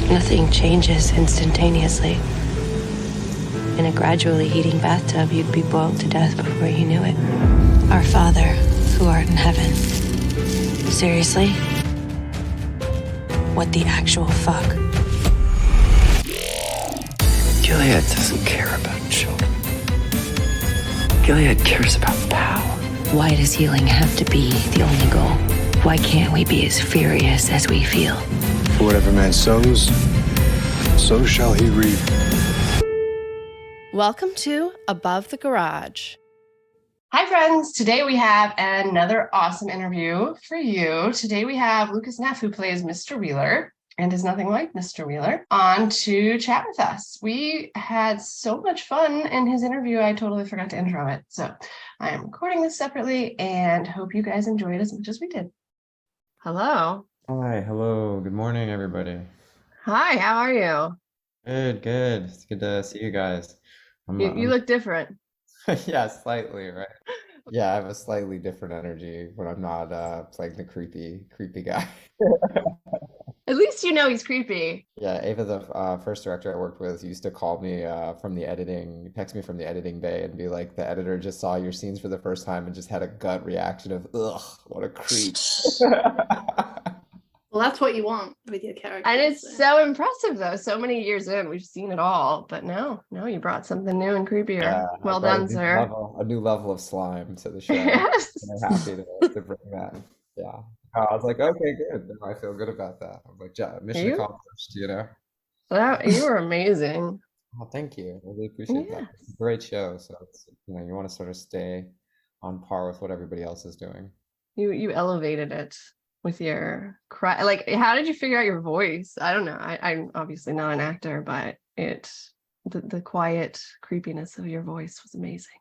Nothing changes instantaneously. In a gradually heating bathtub, you'd be boiled to death before you knew it. Our Father, who art in heaven. Seriously? What the actual fuck? Gilead doesn't care about children. Gilead cares about power. Why does healing have to be the only goal? Why can't we be as furious as we feel? For whatever man sows, so shall he reap. Welcome to Above the Garage. Hi, friends. Today we have another awesome interview for you. Today we have Lucas Neff, who plays Mr. Wheeler and is nothing like Mr. Wheeler, on to chat with us. We had so much fun in his interview, I totally forgot to intro it. So I am recording this separately and hope you guys enjoyed as much as we did. Hello. Hi, hello, good morning, everybody. Hi, how are you? Good. It's good to see you guys. You look different. Yeah, slightly, right? Yeah, I have a slightly different energy when I'm not playing the creepy guy. At least you know he's creepy. Yeah, Ava, the first director I worked with, used to call me text me from the editing bay and be like, the editor just saw your scenes for the first time and just had a gut reaction of, ugh, what a creep. Well, that's what you want with your character. And it's so impressive, though. So many years in, we've seen it all. But no, you brought something new and creepier. Yeah, Well I brought done, sir. a new level of slime to the show. Yes. And I'm happy to bring that. Yeah. I was like, okay, good. No, I feel good about that. I'm like, yeah, mission accomplished, you know? You were amazing. Oh, thank you. I really appreciate that. It's a great show. So it's, you want to sort of stay on par with what everybody else is doing. You elevated it with your cry. Like, how did you figure out your voice? I don't know. I'm obviously not an actor, but the quiet creepiness of your voice was amazing.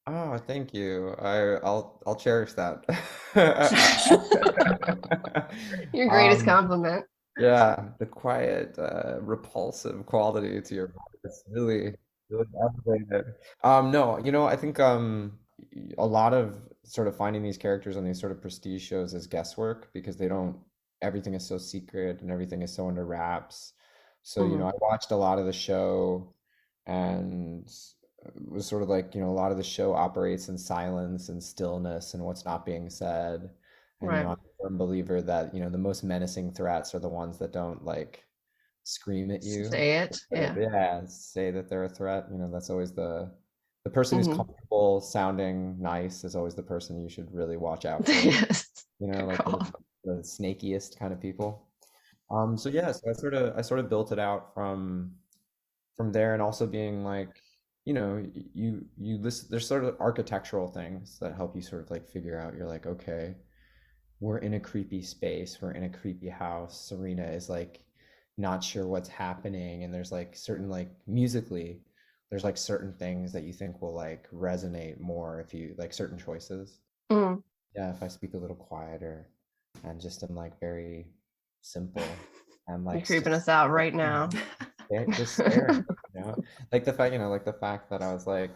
Oh, thank you. I'll cherish that. Your greatest compliment. Yeah, the quiet, repulsive quality to your voice really elevated. No, I think a lot of sort of finding these characters on these sort of prestige shows is guesswork because everything is so secret and everything is so under wraps. So, I watched a lot of the show and it was sort of like, a lot of the show operates in silence and stillness and what's not being said. And, Right. I'm a firm believer that, the most menacing threats are the ones that don't like scream at you. Say it. Yeah. Yeah, say that they're a threat. That's always the person who's comfortable sounding nice is always the person you should really watch out for. Yes. Like the snakiest kind of people. So I sort of built it out from there, and also being like, you listen, there's sort of architectural things that help you sort of like figure out, you're like, okay, we're in a creepy space, we're in a creepy house. Serena is like not sure what's happening, and there's like certain, like musically, there's like certain things that you think will like resonate more if you like certain choices. Yeah, if I speak a little quieter and just am like very simple and like You're creeping us out right now. just staring, like the fact that I was like,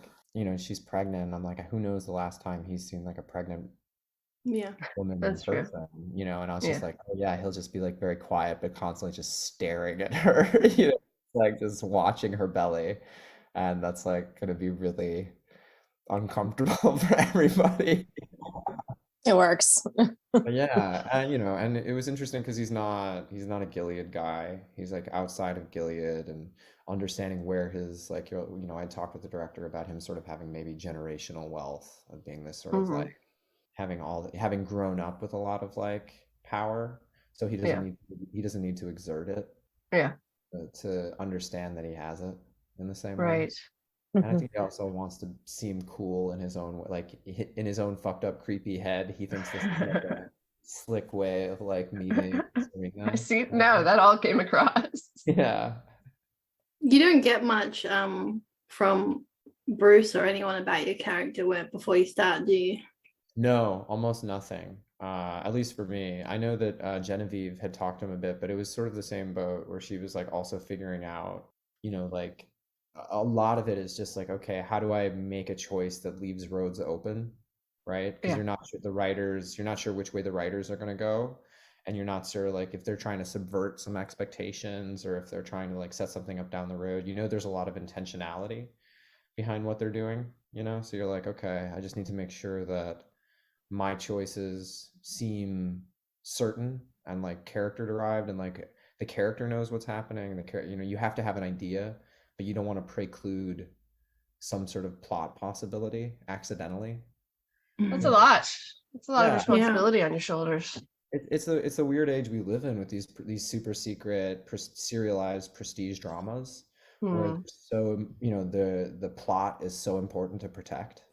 she's pregnant, and I'm like, who knows the last time he's seen like a pregnant woman That's in person, and I was just like, oh yeah, he'll just be like very quiet but constantly just staring at her, like just watching her belly, and that's like gonna be really uncomfortable for everybody. It works. Yeah, and it was interesting because he's not a Gilead guy. He's like outside of Gilead, and understanding where his like, I talked with the director about him sort of having maybe generational wealth of being this sort of like having grown up with a lot of like power, so he doesn't need to exert it. Yeah. To understand that he has it in the same way. Right. And I think he also wants to seem cool in his own way, like in his own fucked up, creepy head. He thinks this is like a slick way of like meeting Serena. I see. No, that all came across. Yeah. You don't get much from Bruce or anyone about your character before you start, do you? No, almost nothing. At least for me. I know that Genevieve had talked to him a bit, but it was sort of the same boat where she was like also figuring out, like a lot of it is just like, okay, how do I make a choice that leaves roads open, right? Because you're not sure which way the writers are going to go. and you're not sure like if they're trying to subvert some expectations or if they're trying to like set something up down the road. There's a lot of intentionality behind what they're doing, so you're like, okay, I just need to make sure that my choices seem certain and like character derived, and like the character knows what's happening. You have to have an idea, but you don't want to preclude some sort of plot possibility accidentally. That's a lot. It's a lot of Yeah. responsibility on your shoulders. It's a weird age we live in with these super secret serialized prestige dramas where the plot is so important to protect,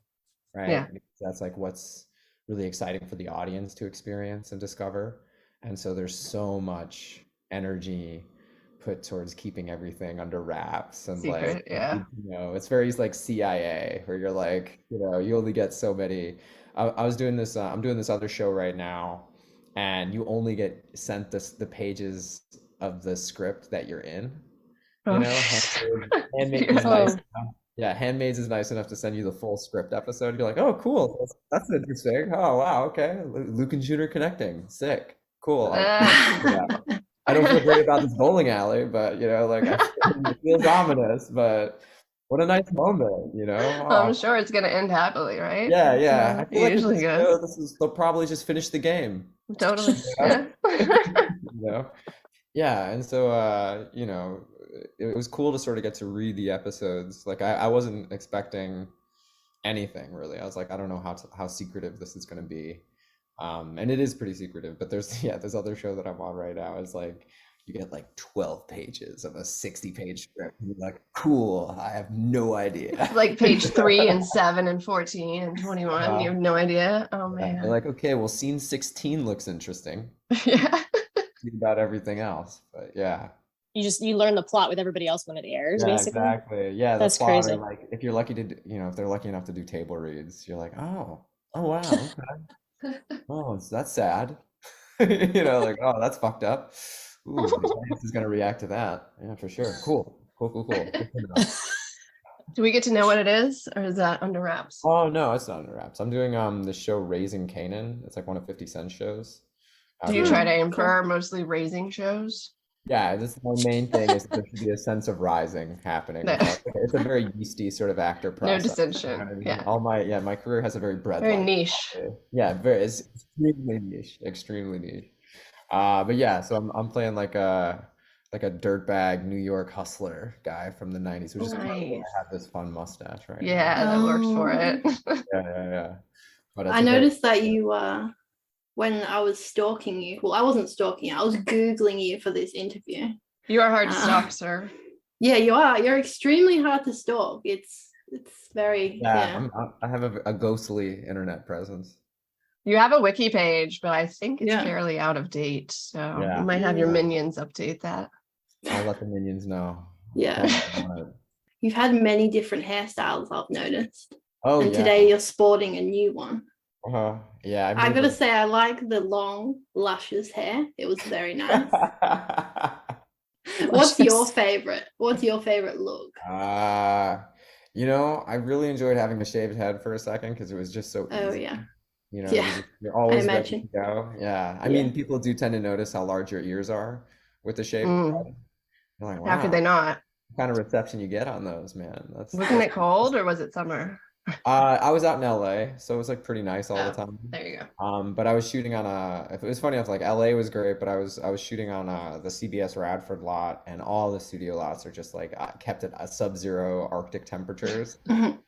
right? Yeah. Because that's like what's really exciting for the audience to experience and discover. And so there's so much energy put towards keeping everything under wraps and Secret, like yeah. it's very like CIA where you're like, you only get so many. I was doing this I'm doing this other show right now, and you only get sent the pages of the script that you're in. Handmaid is nice enough. Yeah, Handmaids is nice enough to send you the full script episode. You're like, oh, cool. That's interesting. Oh, wow. Okay. Luke and Junior connecting. Sick. Cool. I don't feel great about this bowling alley, but like it feels ominous, but what a nice moment, I'm sure it's gonna end happily, right? Yeah. I feel like usually good. they'll probably just finish the game. Totally. Yeah. Yeah, and so it was cool to sort of get to read the episodes. Like I wasn't expecting anything really. I was like, I don't know how secretive this is going to be. And it is pretty secretive, but there's this other show that I'm on right now is like you get like 12 pages of a 60-page script. And you're like, cool, I have no idea. Like page 3 and 7 and 14 and 21. You have no idea. Oh man. You're like, okay, well, scene 16 looks interesting. Yeah. About everything else, but yeah. You learn the plot with everybody else when it airs, basically. Exactly. Yeah, that's crazy. Like if you're lucky to, if they're lucky enough to do table reads, you're like, oh wow, okay. Oh, that's sad. Like, oh, that's fucked up. Ooh, the audience is gonna react to that. Yeah, for sure. Cool. Do we get to know what it is, or is that under wraps? Oh no, it's not under wraps. I'm doing the show Raising Kanan. It's like one of 50 Cent's shows. Do you try to aim for mostly raising shows? Yeah, this is my main thing is there should be a sense of rising happening. It's a very yeasty sort of actor process. No dissension. Yeah. My career has a very very niche. Yeah, it's extremely niche. But yeah, so I'm playing like a dirtbag New York hustler guy from the 90s, which is cool. I have this fun mustache, right? Yeah, that works for it. Yeah. But I noticed that you when I was stalking you, well, I wasn't stalking you, I was Googling you for this interview. You are hard to stalk, sir. Yeah, you are. You're extremely hard to stalk. It's very, I have a ghostly internet presence. You have a wiki page, but I think it's fairly out of date. So you might have your minions update that. I'll let the minions know. Yeah. You've had many different hairstyles, I've noticed. Oh, and today you're sporting a new one. Yeah, I gotta say, I like the long, luscious hair. It was very nice. What's your favorite? What's your favorite look? I really enjoyed having a shaved head for a second because it was just so easy. Oh yeah. You're always ready to go. Yeah. I mean, people do tend to notice how large your ears are with the shaved head. You're like, wow, how could they not? What kind of reception you get on those, man? Wasn't it cold or was it summer? I was out in LA, so it was like pretty nice all the time. There you go. But I was shooting on it was funny enough, like LA was great, but I was shooting on the CBS Radford lot, and all the studio lots are just like kept at sub-zero Arctic temperatures. So,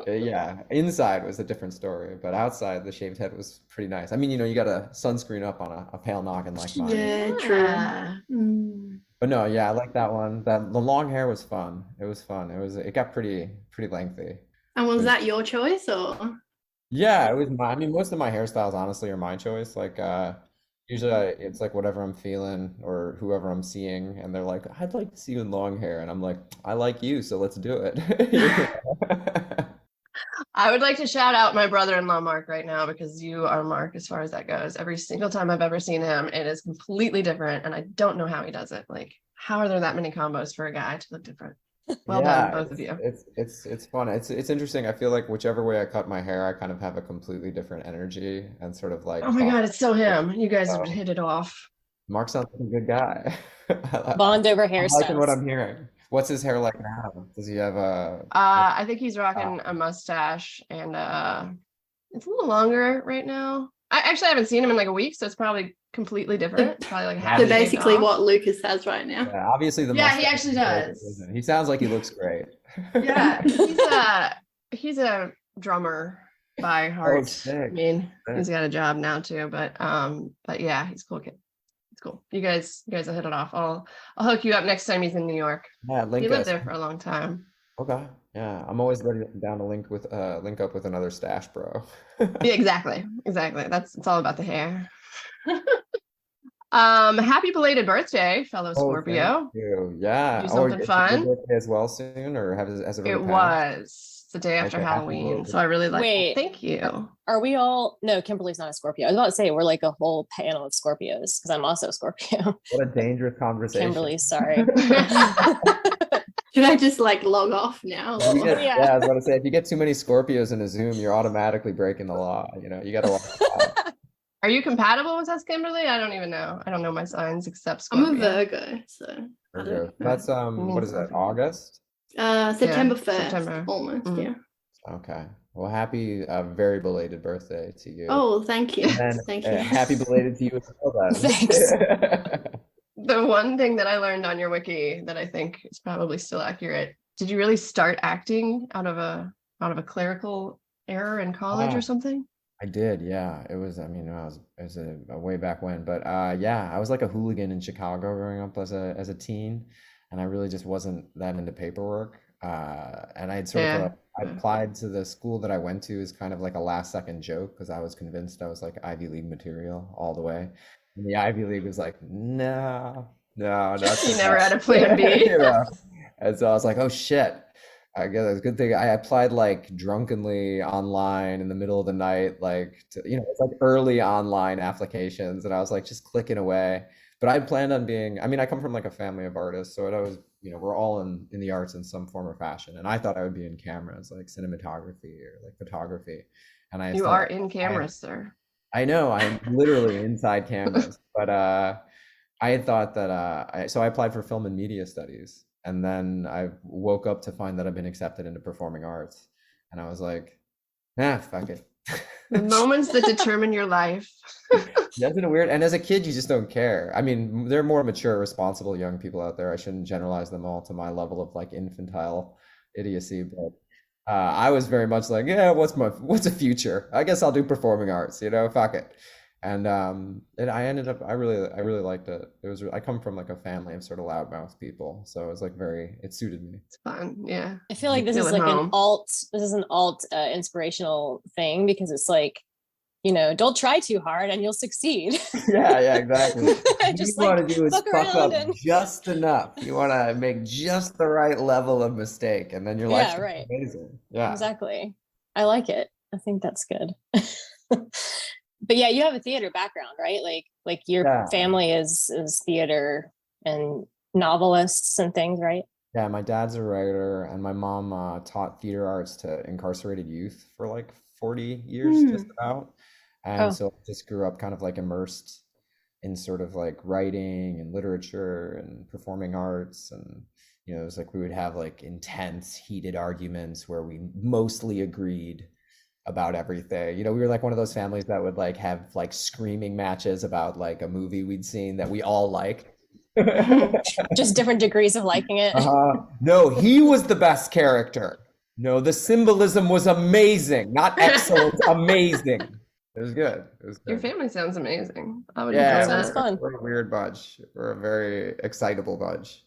yeah, inside was a different story, but outside the shaved head was pretty nice. I mean, you got a sunscreen up on a pale noggin like mine. Yeah, true. But no, yeah, I like that one. The long hair was fun. It was fun. It got pretty lengthy. And was that your choice or? Yeah, it was most of my hairstyles honestly are my choice. Like usually it's like whatever I'm feeling or whoever I'm seeing, and they're like, I'd like to see you in long hair. And I'm like, I like you, so let's do it. I would like to shout out my brother-in-law, Mark, right now, because you are Mark as far as that goes. Every single time I've ever seen him, it is completely different. And I don't know how he does it. Like, how are there that many combos for a guy to look different? Well done, both of you. It's fun. It's interesting. I feel like whichever way I cut my hair, I kind of have a completely different energy and sort of like. Oh my God, it's so him. You guys have hit it off. Mark sounds like a good guy. Bond over I'm liking what hairstyles. I'm hearing. What's his hair like now? Does he have a? I think he's rocking a mustache and it's a little longer right now. I actually haven't seen him in like a week, so it's probably completely different. Probably like half So Yeah. shaved basically off. what Lucas has right now. Yeah, obviously the Yeah, he mustache actually is great, does. isn't it? He sounds like he looks great. Yeah, he's a drummer by Oh, heart. sick. I mean, he's Sick. got a job now too, but yeah, he's a cool kid. It's cool. You guys will hit it off. I'll hook you up next time he's in New York. Yeah, He link lived us. there for a long time. Okay. Yeah, I'm always ready down to link up with another stash bro. Yeah, exactly. It's all about the hair. Happy belated birthday, fellow Oh, thank Scorpio. you. Yeah. Do Oh, something it's your fun. birthday as well soon, or has it already It passed? was the day after Okay, happy Halloween, belated. so I really like. Wait, Thank you. are we all? No, Kimberly's not a Scorpio. I was about to say we're like a whole panel of Scorpios because I'm also a Scorpio. What a dangerous conversation. Kimberly, sorry. Should I just like log off now? If you or- get- Yeah. yeah, I was about to say, if you get too many Scorpios in a Zoom, you're automatically breaking the law. You got to watch out. Are you compatible with us, Kimberly? I don't even know. I don't know my signs except I'm a Scorpio. Virgo, so I Virgo. don't know. That's what is that? August? September Yeah, 1st, September. almost, Mhm. yeah. Okay. Well, happy very belated birthday to you. Oh, thank you. And Thank you. happy belated to you as well then. Thanks. The one thing that I learned on your wiki that I think is probably still accurate. Did you really start acting out of a clerical error in college Ah. or something? I did, yeah. It was, I mean, it was a way back when, but yeah, I was like a hooligan in Chicago growing up as a teen, and I really just wasn't that into paperwork. And I had sort of Yeah. I applied to the school that I went to as kind of like a last second joke because I was convinced I was like Ivy League material all the way. And the Ivy League was like, no, no, that's You never had a plan B. You know? And so I was like, oh shit. I guess it's a good thing I applied like drunkenly online in the middle of the night, like it's like early online applications, and I was like just clicking away. But I planned on being, I mean, I come from like a family of artists, so it always, we're all in the arts in some form or fashion. And I thought I would be in cameras, like cinematography or like photography. And I You thought are in cameras, sir. I know I'm literally inside cameras, but I had thought that so I applied for film and media studies, and then I woke up to find that I've been accepted into performing arts, and I was like, fuck it. The moments that determine your life. Isn't it weird? And as a kid, you just don't care. I mean, there are more mature, responsible young people out there. I shouldn't generalize them all to my level of like infantile idiocy, but I was very much like, yeah, what's a future? I guess I'll do performing arts, fuck it. And I ended up I really liked it. I come from like a family of sort of loudmouth people, so it was like it suited me. It's fun, yeah. I feel like this Feel is at like home. an alt inspirational thing because it's like, don't try too hard and you'll succeed. Yeah, exactly. What Just you want like to do is fuck fuck around up and just enough. You want to make just the right level of mistake, and then your life's yeah, gonna be right. amazing. Yeah. Exactly. I like it. I think that's good. But yeah, you have a theater background, right? Like your Yeah. family is theater and novelists and things, right? Yeah, my dad's a writer, and my mom taught theater arts to incarcerated youth for like 40 years, just about. And Oh. so I just grew up kind of like immersed in sort of like writing and literature and performing arts. And, it was like we would have like intense, heated arguments where we mostly agreed about everything. We were like one of those families that would like have like screaming matches about like a movie we'd seen that we all liked. Just different degrees of liking it. No, he was the best character. No, the symbolism was amazing, not excellent, amazing. It was good. Your family sounds amazing. I would Yeah, enjoy sounds that. fun. We're a weird bunch. We're a very excitable bunch.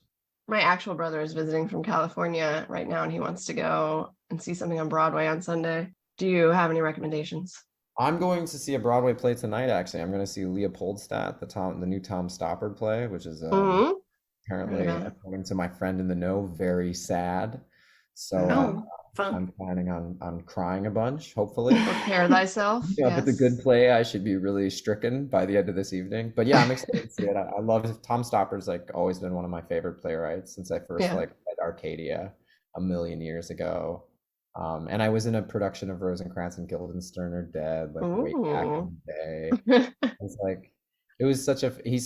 My actual brother is visiting from California right now, and he wants to go and see something on Broadway on Sunday. Do you have any recommendations? I'm going to see a Broadway play tonight, actually. I'm going to see Leopoldstadt, the new Tom Stoppard play, which is Mhm. apparently, Yeah. according to my friend in the know, very sad. So Oh, fun. I'm planning on crying a bunch, hopefully. Prepare thyself. If it's a Yes. good play, I should be really stricken by the end of this evening. But yeah, I'm excited to see it. I love Tom Stoppard's like always been one of my favorite playwrights since I first Yeah. like read Arcadia a million years ago. And I was in a production of Rosencrantz and Guildenstern are Dead, like way back in the day. I was like, he's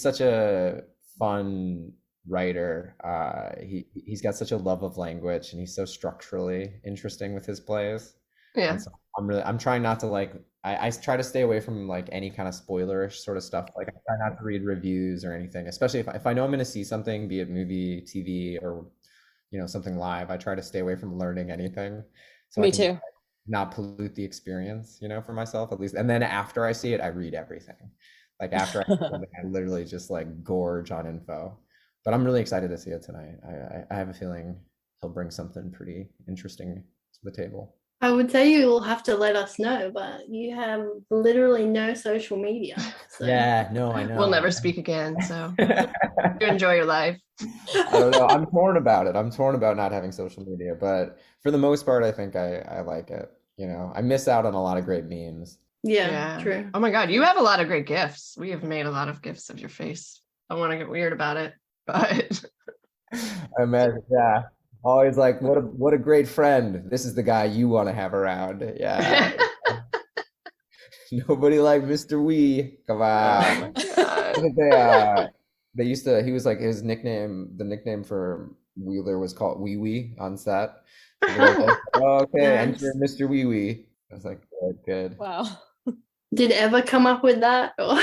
such a fun writer. He's got such a love of language, and he's so structurally interesting with his plays. Yeah. And so I'm trying not to like I try to stay away from like any kind of spoilerish sort of stuff. Like I try not to read reviews or anything, especially if I know I'm going to see something, be it movie, TV, or something live. I try to stay away from learning anything, so I Me can just, too. like, not pollute the experience, for myself at least. And then after I see it, I read everything. Like after I see something, I literally just like gorge on info. But I'm really excited to see it tonight. I have a feeling he'll bring something pretty interesting to the table. I would say you will have to let us know, but you have literally no social media. So. Yeah, no, I know. We'll never speak again, so you enjoy your life. I don't know. I'm torn about it. I'm torn about not having social media, but for the most part, I think I like it. I miss out on a lot of great memes. Yeah, true. Oh my God, you have a lot of great gifts. We have made a lot of gifts of your face. I want to get weird about it, but I imagine, yeah. Always like, what a great friend. This is the guy you want to have around. Yeah. Nobody like Mr. Wee. Come oh on. my God. Didn't they used to, he was like the nickname for Wheeler was called Wee Wee on set. So they were like, oh, okay, Nice. enter Mr. Wee Wee. I was like, good. Wow. Did Eva come up with that? Or...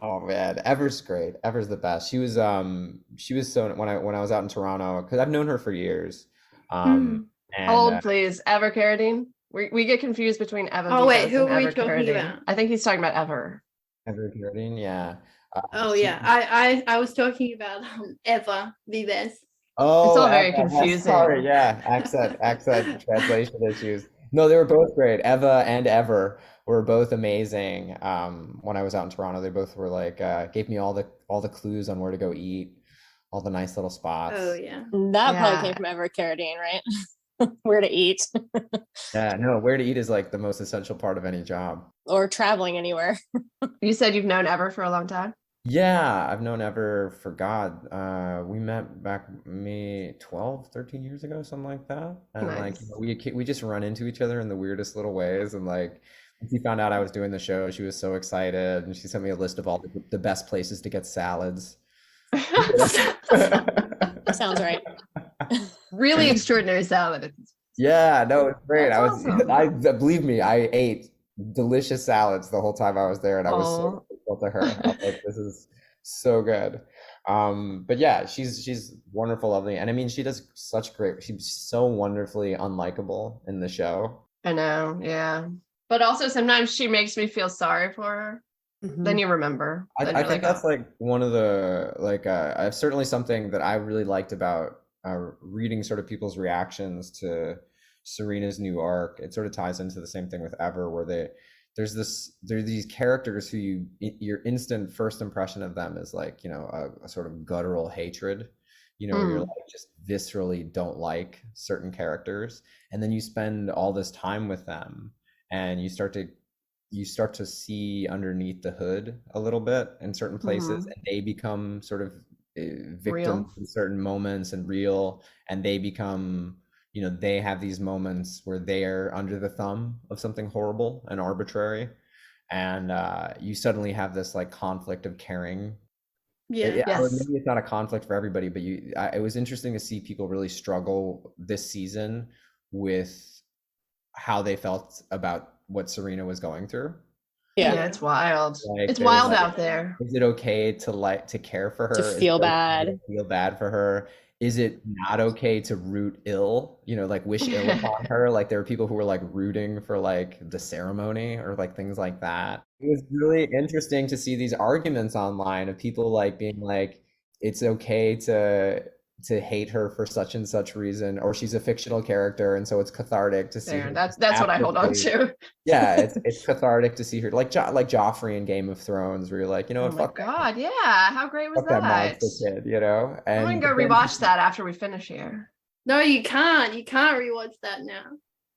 Oh man, Ever's great. Ever's the best. She was so when I was out in Toronto, because I've known her for years. And How old, please? Ever Carradine? We get confused between Eva. Oh, wait, Vivas who and are we Ever talking Carradine. about? I think he's talking about Ever. Ever Carradine, yeah. Oh She- yeah, I was talking about Eva Vives. Oh, It's all very Eva, confusing. Sorry, yeah, accent translation issues. No, they were both great. Eva and Ever were both amazing. When I was out in Toronto, they both were like gave me all the clues on where to go eat, all the nice little spots. Oh yeah. That Yeah. probably came from Everett Carradine, right? Where to eat Yeah, no, where to eat is like the most essential part of any job. or traveling anywhere. You said you've known Ever for a long time? Yeah, I've known Ever for God. We met back maybe 12, 13 years ago, something like that. And like, Nice. we just run into each other in the weirdest little ways. And like, when she found out I was doing the show, she was so excited, and she sent me a list of all the best places to get salads. Sounds right. Really extraordinary salad. Yeah, no, it's great. That's awesome. Believe me, I ate delicious salads the whole time I was there, and I was so grateful to her. I was like, this is so good. But yeah, she's wonderful, lovely, and I mean, she does such great. She's so wonderfully unlikable in the show. I know, yeah. But also sometimes she makes me feel sorry for her. Then you remember. Then I you're think like, that's like one of the I've certainly something that I really liked about reading sort of people's reactions to Serena's new arc. It sort of ties into the same thing with Ever, where there's these characters who your instant first impression of them is like, a sort of guttural hatred, where you're like just viscerally don't like certain characters, and then you spend all this time with them, and you start to see underneath the hood a little bit in certain places, and they become sort of victims in certain moments and real, and they become, they have these moments where they are under the thumb of something horrible and arbitrary, and you suddenly have this like conflict of caring. Yeah. Or maybe it's not a conflict for everybody, but it was interesting to see people really struggle this season with how they felt about what Serena was going through. yeah, it's wild. Like, It's wild like, out there. Is it okay to care for her? To Is feel it okay bad. to feel bad for her? Is it not okay to root ill? Like wish ill upon her? Like there were people who were like rooting for like the ceremony or like things like that. It was really interesting to see these arguments online of people like being like, it's okay to hate her for such and such reason, or she's a fictional character, and so it's cathartic to see her. That's what I hold on to. Yeah, it's cathartic to see her like Joffrey in Game of Thrones, where you're like, Oh my fuck God, yeah. How great was fuck that that? monster kid, I'm and gonna go rewatch that after we finish here. No, you can't. You can't rewatch that now.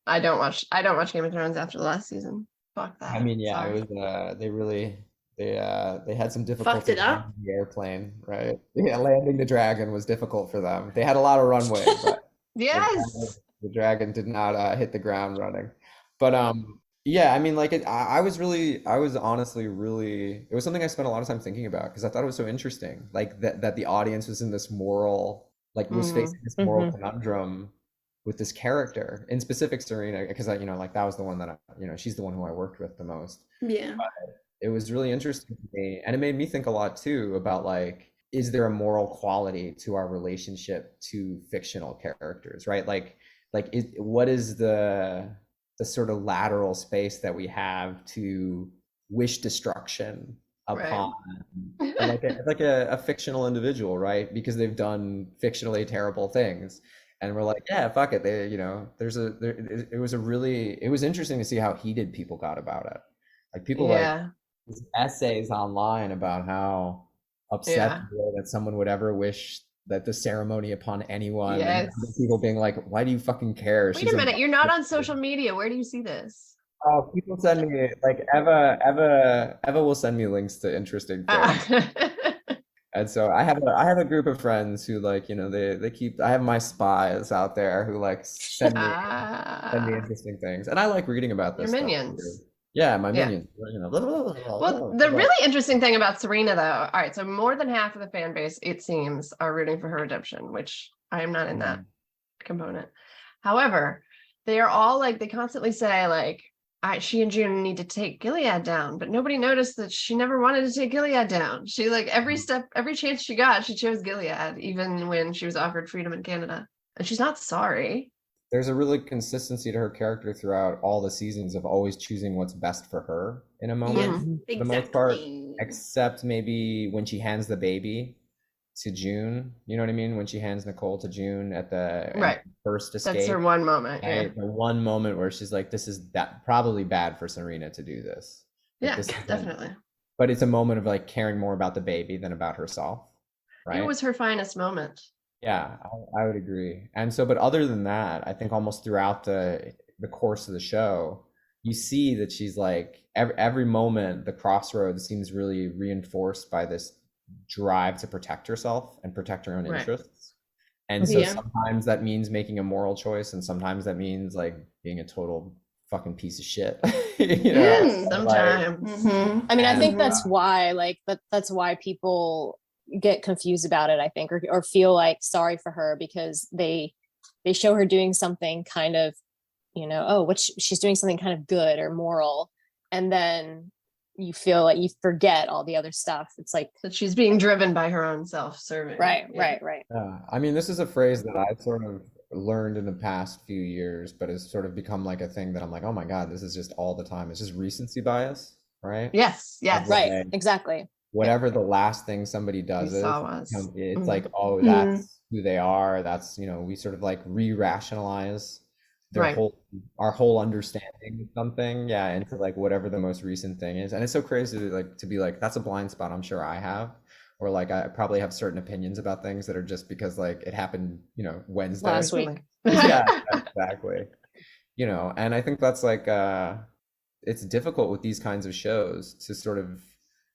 I don't watch Game of Thrones after the last season. Fuck that. I mean, yeah, Sorry. it was they had some Fucked difficulty it up. landing the airplane, right? Yeah, landing the dragon was difficult for them. They had a lot of runway, but Yes. the dragon did not hit the ground running. But Yeah, I mean, like I was honestly really, it was something I spent a lot of time thinking about because I thought it was so interesting, like that the audience was in this moral, like was Mm, facing this moral Hmm. conundrum with this character, in specific Serena, because I, like that was the one that she's the one who I worked with the most. Yeah. It was really interesting to me, and it made me think a lot too about like, is there a moral quality to our relationship to fictional characters, right? What is the sort of lateral space that we have to wish destruction right. upon a fictional individual, right? Because they've done fictionally terrible things. And we're like, yeah, fuck it. It was a really, it was interesting to see how heated people got about it. Like people like Yeah. these essays online about how upset Yeah. they were that someone would ever wish that the ceremony upon anyone, and other Yes. people being like, why do you fucking care? Wait She's a a minute. You're not on social media. Where do you see this? oh, people send me like Eva will send me links to interesting things. Ah. And so I have a group of friends who like, they keep I have my spies out there who like send me Ah. interesting things. And I like reading about Your this stuff too. minions. Yeah, my Yeah. minions, Well, the really interesting thing about Serena, though, all right, so more than half of the fan base, it seems, are rooting for her redemption, which I am not in that component. However, they are all like, they constantly say, like, she and June need to take Gilead down, but nobody noticed that she never wanted to take Gilead down. She, like, every step, every chance she got, she chose Gilead, even when she was offered freedom in Canada. And she's not sorry. There's a really consistency to her character throughout all the seasons of always choosing what's best for her in a moment, Yes. Mhm. for the most part, Exactly. except maybe when she hands the baby to June. You know what I mean? When she hands Nicole to June at the Right. first That's her escape, one moment. Yeah. right? The one moment where she's like, "This is that probably bad for Serena to do this." Like Yeah, this isn't, definitely. but it's a moment of like caring more about the baby than about herself, It right? was her finest moment. Yeah, I would agree. And so, but other than that, I think almost throughout the course of the show, you see that she's like every moment, the crossroads seems really reinforced by this drive to protect herself and protect her own Right. interests. And so Yeah. sometimes that means making a moral choice, and sometimes that means like being a total fucking piece of shit. You know, Mm. like, Sometimes. I mean, I think and that's why, like, that's why people get confused about it, I think, or feel like sorry for her because they show her doing something kind of, oh, she's doing something kind of good or moral, and then you feel like you forget all the other stuff. It's like, That she's being driven by her own self-serving. right, Yeah. right, right. yeah, I mean, this is a phrase that I've sort of learned in the past few years, but has sort of become like a thing that I'm like, oh my God, this is just all the time. It's just recency bias, right? Yes. Of Yes. Right, like, exactly. whatever the last thing somebody We does saw is, was. it's Mhm. like, oh, Mm. that's who they are. That's, we sort of like re-rationalize Right. our whole understanding of something, yeah, into like whatever the most recent thing is. And it's so crazy to be like, that's a blind spot I'm sure I have. Or like I probably have certain opinions about things that are just because like it happened, Wednesday. Last week. Recently. Yeah, exactly. And I think that's like it's difficult with these kinds of shows to sort of,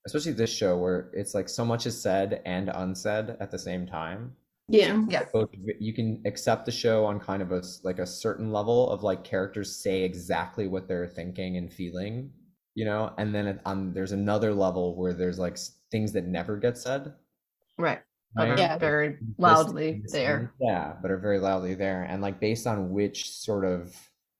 especially this show where it's like so much is said and unsaid at the same time. Yeah. Yeah. Both you can accept the show on kind of a certain level of like characters say exactly what they're thinking and feeling, and then there's another level where there's like things that never get said, Right. But right? are Yeah. very Just loudly in the there. scene. Yeah, but are very loudly there. And like based on which sort of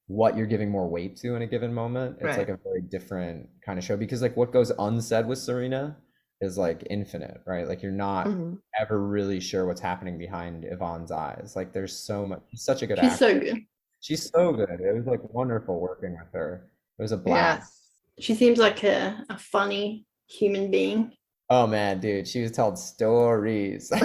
what you're giving more weight to in a given moment, it's like Right. a very different kind of show because like what goes unsaid with Serena is like infinite, right? Like you're not Mhm. ever really sure what's happening behind Yvonne's eyes. Like there's so much, she's such a good She's actor. so good. She's so good. It was like wonderful working with her. It was a blast. Yes. She seems like a funny human being. Oh man, dude, she was telling stories. That's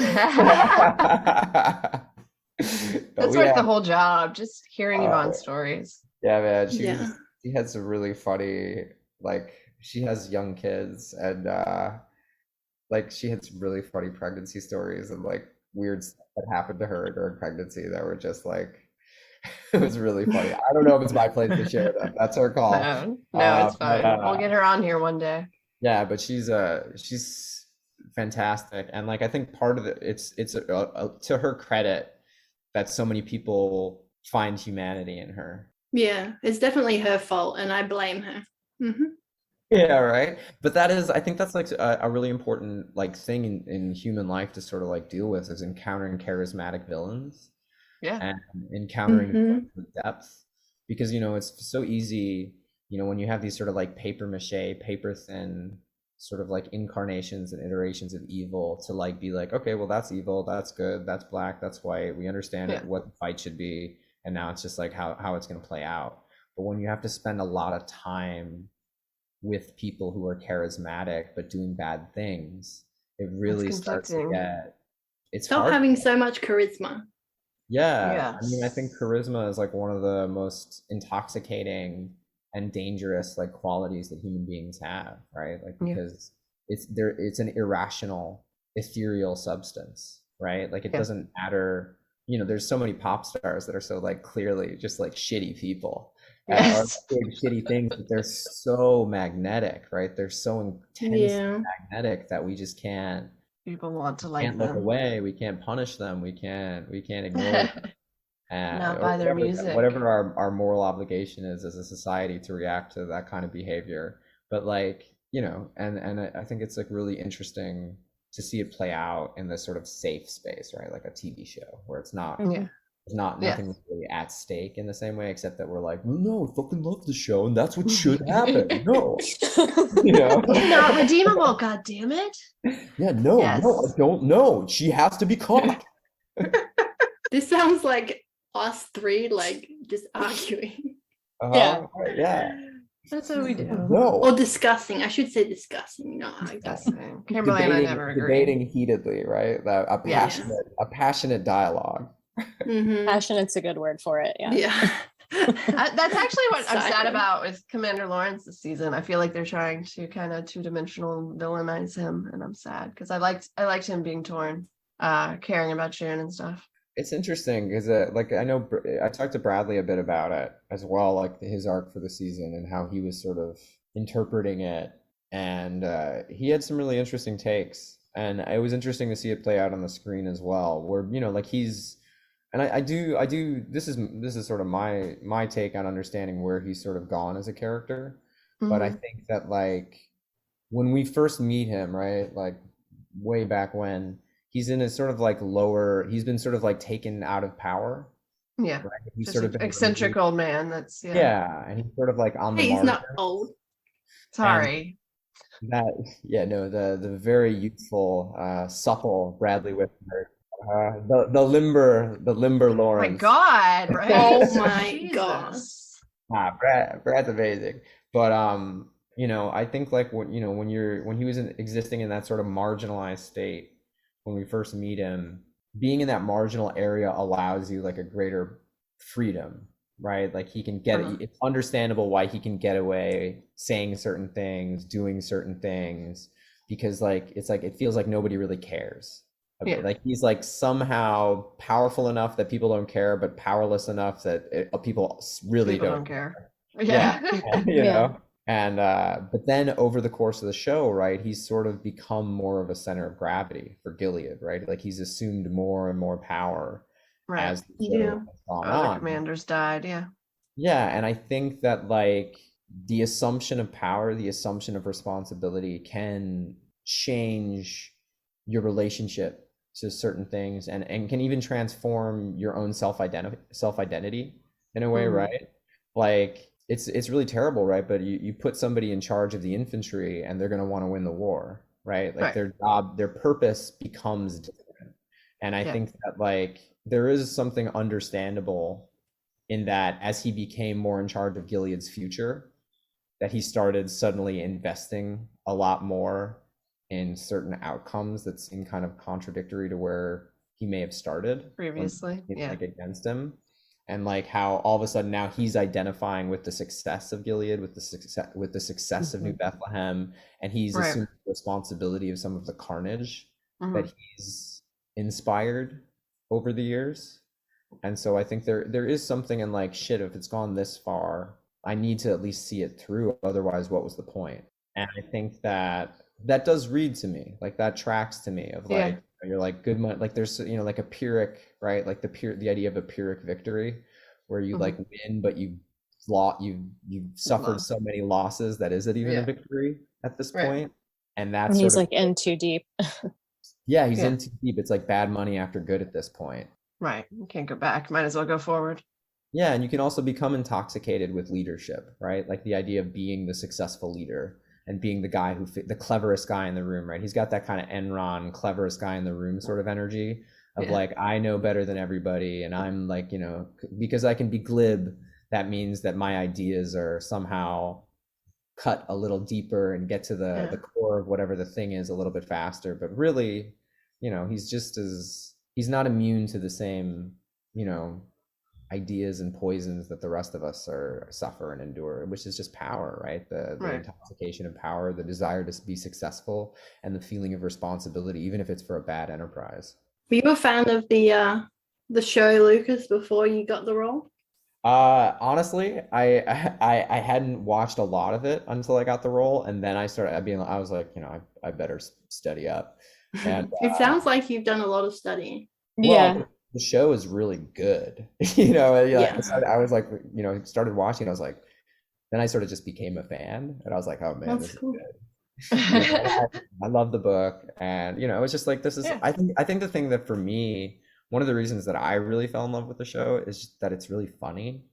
like the whole job, just hearing Yvonne's uh, stories. yeah, man, Yeah. she had some really funny, like she has young kids and like she had some really funny pregnancy stories and like weird stuff that happened to her during pregnancy that were just like it was really funny. I don't know if it's my place to share them. That's her call. No, it's But, fine. We'll get her on here one day. yeah, but she's fantastic, and like I think part of it's to her credit that so many people find humanity in her. Yeah, it's definitely her fault, and I blame her. Yeah, right. But that is, I think that's like a really important like thing in human life to sort of like deal with is encountering charismatic villains Yeah. and encountering Mhm. with depth. Because, it's so easy, when you have these sort of like paper mache, paper thin sort of like incarnations and iterations of evil to like be like, okay, well, that's evil, that's good, that's black, that's white. We understand Yeah. what the fight should be, and now it's just like how it's going to play out. But when you have to spend a lot of time with people who are charismatic but doing bad things, it It's really starts to conflicting. get, it's Stop hard. having so much charisma. Yeah, I mean, I think Yes. charisma is like one of the most intoxicating and dangerous like qualities that human beings have, right? Like Yeah. because it's an irrational, ethereal substance, right? Like it Yeah. doesn't matter, there's so many pop stars that are so like clearly just like shitty people, or Yes. doing shitty things, but they're so magnetic, right? They're so intensely Yeah. magnetic that we just People want to like can't look them. away, we can't punish them, we can't ignore them, Not or by their music. whatever our moral obligation is as a society to react to that kind of behavior. But like, and I think it's like really interesting to see it play out in this sort of safe space, right? Like a TV show where it's not Yeah. there's not Yeah. nothing really at stake in the same way, except that we're like, "Well, no, I fucking love the show, and that's what should happen." No, He's not redeemable, god damn it. Yeah, no, Yes. I don't know. She has to be caught. This sounds like us three, like just arguing Uh-huh. Yeah. That's what we do. No. or discussing. I should say discussing, not arguing. Disgusting. Kimberly and I never agree. Debating heatedly, right? A Yes. passionate dialogue. Mhm. Passionate's a good word for it. Yeah. Yeah. That's actually what I'm sad Exactly. about with Commander Lawrence this season. I feel like they're trying to kind of two-dimensional villainize him, and I'm sad because I liked him being torn, caring about Sharon and stuff. It's interesting because, like, I know I talked to Bradley a bit about it as well, like his arc for the season and how he was sort of interpreting it, and he had some really interesting takes, and it was interesting to see it play out on the screen as well, where like he's, and I do. This is sort of my take on understanding where he's sort of gone as a character, but I Mhm. think that like when we first meet him, right, like way back when, he's in a sort of like lower, he's been sort of like taken out of power, Yeah, right? He's just sort of an been eccentric old man. That's yeah, and he's sort of like on the Hey, he's margin. not old. And Sorry. that, yeah, no, the very youthful, supple Bradley Whitford, the limber Oh my Lawrence. God, right? Oh my God. Jesus. Brad's amazing. But I think like when he was existing in that sort of marginalized state, when we first meet him, being in that marginal area allows you like a greater freedom, right? Like he can get Uh-huh. it's understandable why he can get away saying certain things, doing certain things, because like it's like it feels like nobody really cares. Yeah. Like he's like somehow powerful enough that people don't care, but powerless enough that people really People don't don't care. Yeah. you Yeah. know and but then over the course of the show, right, he's sort of become more of a center of gravity for Gilead, right? Like he's assumed more and more power Right. as the show Yeah. has gone Other on. commanders died. Yeah. Yeah, and I think that like the assumption of power, the assumption of responsibility can change your relationship to certain things, and can even transform your own self-identity in a way, Mhm. right? Like it's really terrible, right? But you put somebody in charge of the infantry and they're going to want to win the war, right? Like Right. their job, their purpose becomes different. And I Yeah. think that like there is something understandable in that as he became more in charge of Gilead's future, that he started suddenly investing a lot more in certain outcomes that seem kind of contradictory to where he may have started Previously. when, Yeah. like against him. And like how all of a sudden now he's identifying with the success of Gilead, with the success of New Bethlehem, and he's Right. assuming the responsibility of some of the carnage that Mhm. he's inspired over the years. And so I think there is something in like, shit, if it's gone this far, I need to at least see it through. Otherwise, what was the point? And I think that does read to me, like that tracks to me of Yeah. like, you're like good money, like there's, like a pyrrhic, right? Like the idea of a pyrrhic victory where you like win, but you you've suffered so many losses that is it even a victory at this Right. point? And that's And he's sort of like in too deep. yeah, he's Yeah. in too deep. It's like bad money after good at this point. Right. You can't go back. Might as well go forward. Yeah, and you can also become intoxicated with leadership, right? Like the idea of being the successful leader and being the guy the cleverest guy in the room, right? He's got that kind of Enron, cleverest guy in the room sort of energy of like, I know better than everybody. And I'm like, you know, because I can be glib, that means that my ideas are somehow cut a little deeper and get to the core of whatever the thing is a little bit faster. But really, you know, he's not immune to the same, you know, ideas and poisons that the rest of us suffer and endure, which is just power, right? The intoxication of power, the desire to be successful, and the feeling of responsibility, even if it's for a bad enterprise. Were you a fan of the show, Lucas, before you got the role? Honestly, I hadn't watched a lot of it until I got the role, and then I was like, you know, I better study up. And It sounds like you've done a lot of studying. Yeah. The show is really good. You know, I was like, you know, started watching, I was like, then I sort of just became a fan, and I was like, oh man, That's this cool. is good. You know, I love the book, and you know, it's just like this is. I think the thing that for me, one of the reasons that I really fell in love with the show is that it's really funny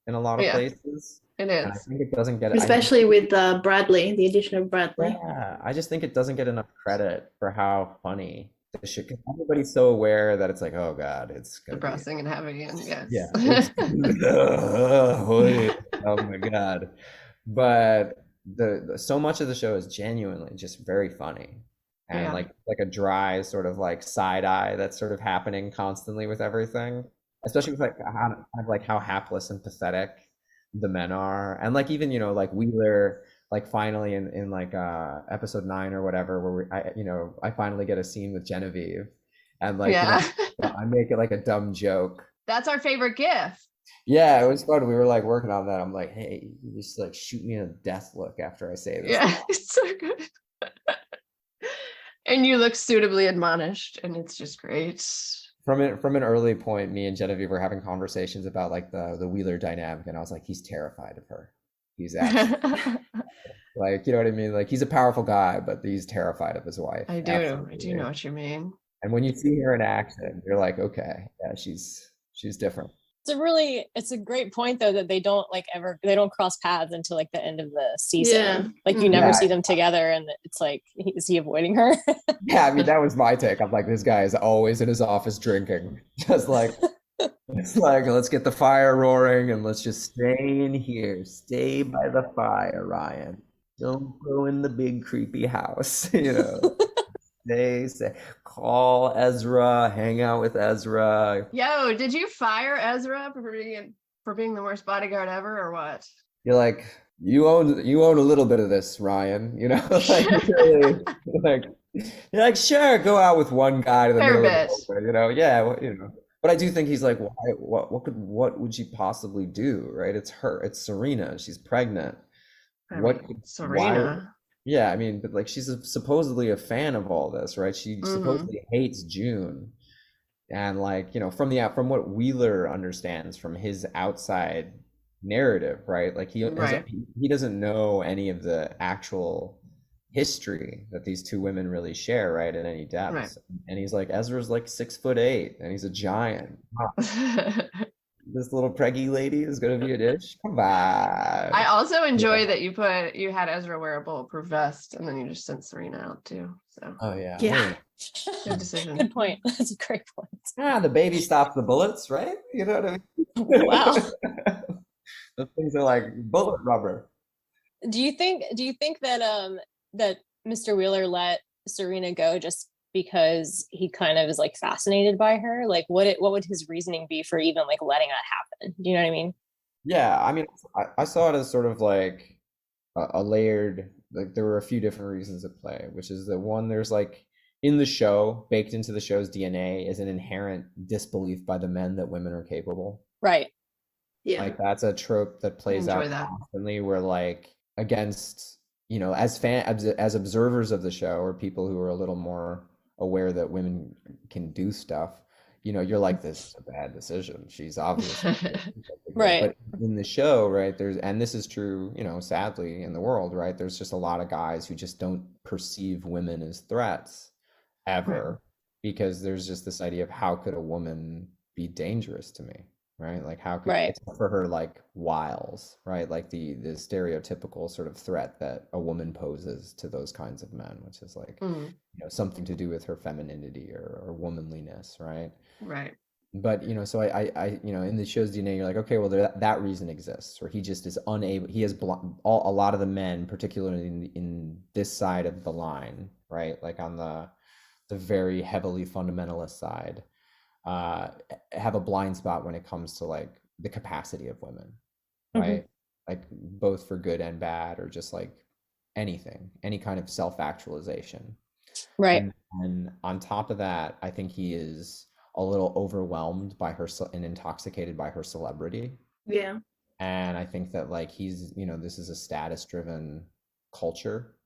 in a lot of places. It is. And I think it doesn't get, especially with Bradley, the addition of Bradley. Yeah, I just think it doesn't get enough credit for how funny this shit. Because everybody's so aware that it's like, oh god, it's depressing and heavy, and yeah, oh my god. But the so much of the show is genuinely just very funny, and like a dry sort of like side eye that's sort of happening constantly with everything, especially with like kind of like how hapless and pathetic the men are, and like even, you know, like Wheeler, like finally in like episode 9 or whatever, where I finally get a scene with Genevieve, and like you know, I make it like a dumb joke. That's our favorite gift. Yeah, it was fun. We were like working on that. I'm like, hey, you just like shoot me a death look after I say this. Yeah, it's so good. And you look suitably admonished, and it's just great. From an early point, me and Genevieve were having conversations about like the Wheeler dynamic, and I was like, he's terrified of her. He's actually like, you know what I mean? Like, he's a powerful guy, but he's terrified of his wife. I do know what you mean. And when you see her in action, you're like, okay, yeah, she's different. It's a great point though, that they don't cross paths until like the end of the season. Like you never see them together, and it's like, is he avoiding her? Yeah, I mean, that was my take. I'm like, this guy is always in his office drinking, just like it's like, let's get the fire roaring and let's just stay in here, stay by the fire, Ryan. Don't go in the big creepy house, you know. They say, call Ezra, hang out with Ezra. Yo, did you fire Ezra for being the worst bodyguard ever, or what? You're like, you own a little bit of this, Ryan. You know, like really, like you're like, sure, go out with one guy to the middle of the nowhere, you know, yeah, well, you know. But I do think he's like, what would she possibly do, right? It's Serena. She's pregnant. Serena? Yeah, I mean, but like she's supposedly a fan of all this, right? She supposedly hates June, and like, you know, from what Wheeler understands from his outside narrative, right? Like he doesn't know any of the actual history that these two women really share, right, in any depth. Right. And he's like, Ezra's like 6'8", and he's a giant. This little preggy lady is gonna be a dish. Come on. I also enjoy that you had Ezra wear a bulletproof vest, and then you just sent Serena out too. So yeah, good decision. Good point. That's a great point. The baby stops the bullets, right? You know what I mean? Wow. Those things are like bullet rubber. Do you think that that Mr. Wheeler let Serena go just because he kind of is like fascinated by her? Like what would his reasoning be for even like letting that happen? Do you know what I mean? Yeah, I mean, I saw it as sort of like a layered, like there were a few different reasons at play, which is that one, there's like in the show, baked into the show's DNA is an inherent disbelief by the men that women are capable. Right. Yeah. Like that's a trope that plays out constantly, where like against, you know, as observers of the show, or people who are a little more aware that women can do stuff, you're like, this is a bad decision. She's obviously Right. but in the show, right, and this is true, sadly in the world, right? There's just a lot of guys who just don't perceive women as threats Right. ever because there's just this idea of how could a woman be dangerous to me, right? Like how could Right. except for her like wiles, right? Like the stereotypical sort of threat that a woman poses to those kinds of men, which is like, Mm, something to do with her femininity or womanliness, right? right. But so in the show's DNA, you're like, okay, well, that reason exists, where he just is unable. He has a lot of the men, particularly in this side of the line, right? Like on the very heavily fundamentalist side, uh, have a blind spot when it comes to like the capacity of women, Hmm. right? Like both for good and bad, or just like anything, any kind of self-actualization. Right. And on top of that, I think he is a little overwhelmed by and intoxicated by her celebrity. Yeah. And I think that like this is a status-driven culture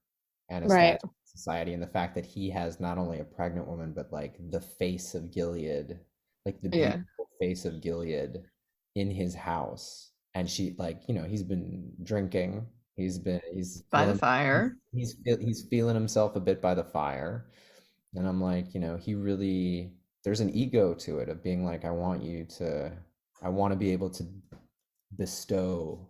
and a Right. status society, and the fact that he has not only a pregnant woman, but like the face of Gilead, like the Yeah. beautiful face of Gilead in his house. And she like, he's been drinking. He's By the feeling fire. he's feeling himself a bit by the fire. And I'm like, he really, there's an ego to it of being like, I want to be able to bestow,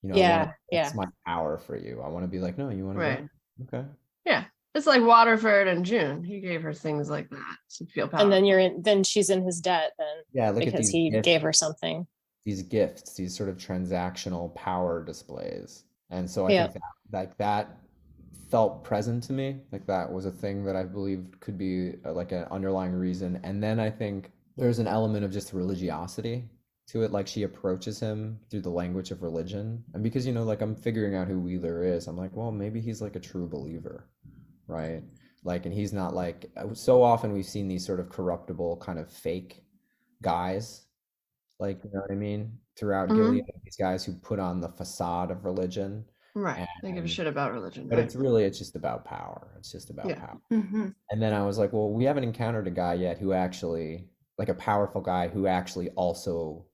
I want to Yeah. flex Yeah. my power for you. I want to be like, no, you want to Right. go? Okay. Yeah. It's like Waterford and June. He gave her things like that to feel And then powerful. then she's in his debt then Yeah, look at because these he gifts, gave her something. these sort of transactional power displays. And so I Yeah. think that like that felt present to me. Like that was a thing that I believed could be like an underlying reason. And then I think there's an element of just religiosity to it. Like she approaches him through the language of religion. And because, like I'm figuring out who Wheeler is, I'm like, well, maybe he's like a true believer, right? Like, and he's not like, so often we've seen these sort of corruptible kind of fake guys, like, you know what I mean? Throughout Hmm. Gilead, these guys who put on the facade of religion. Right. They give a And shit about religion. but Right. it's just about power. It's just about Yeah. power. Hmm. And then I was like, well, we haven't encountered a guy yet who actually, like a powerful guy who actually also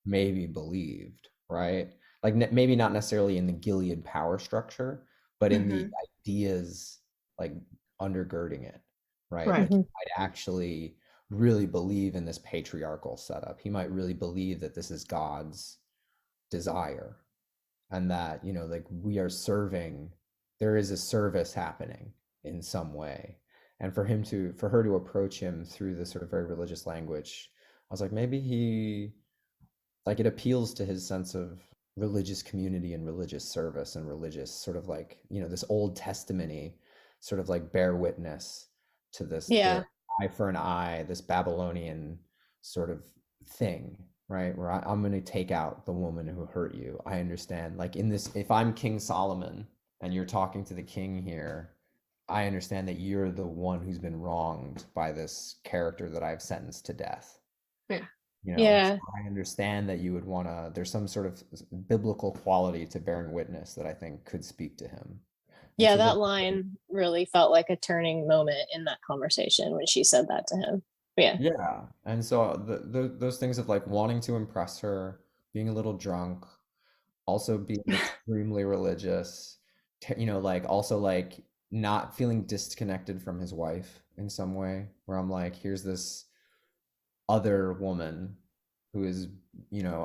maybe believed, right? Like maybe not necessarily in the Gilead power structure, but in the Hmm. ideas like undergirding it, right? Right. Like he Hmm. might actually really believe in this patriarchal setup. He might really believe that this is God's desire, and that like we are serving, there is a service happening in some way. And for her to approach him through this sort of very religious language, I was like, maybe he, like, it appeals to his sense of religious community and religious service and religious sort of like this Old Testament-y sort of like bear witness to the Yeah. eye for an eye, this Babylonian sort of thing, right? Where I'm going to take out the woman who hurt you. I understand. Like in this, if I'm King Solomon and you're talking to the king here, I understand that you're the one who's been wronged by this character that I've sentenced to death. Yeah. So Yeah. I understand that you would want to, there's some sort of biblical quality to bearing witness that I think could speak to him. And Yeah, so that that, line really felt like a turning moment in that conversation when she said that to him. Yeah. yeah. And so those things of like wanting to impress her, being a little drunk, also being extremely religious, like also like not feeling disconnected from his wife in some way, where I'm like, here's this other woman who is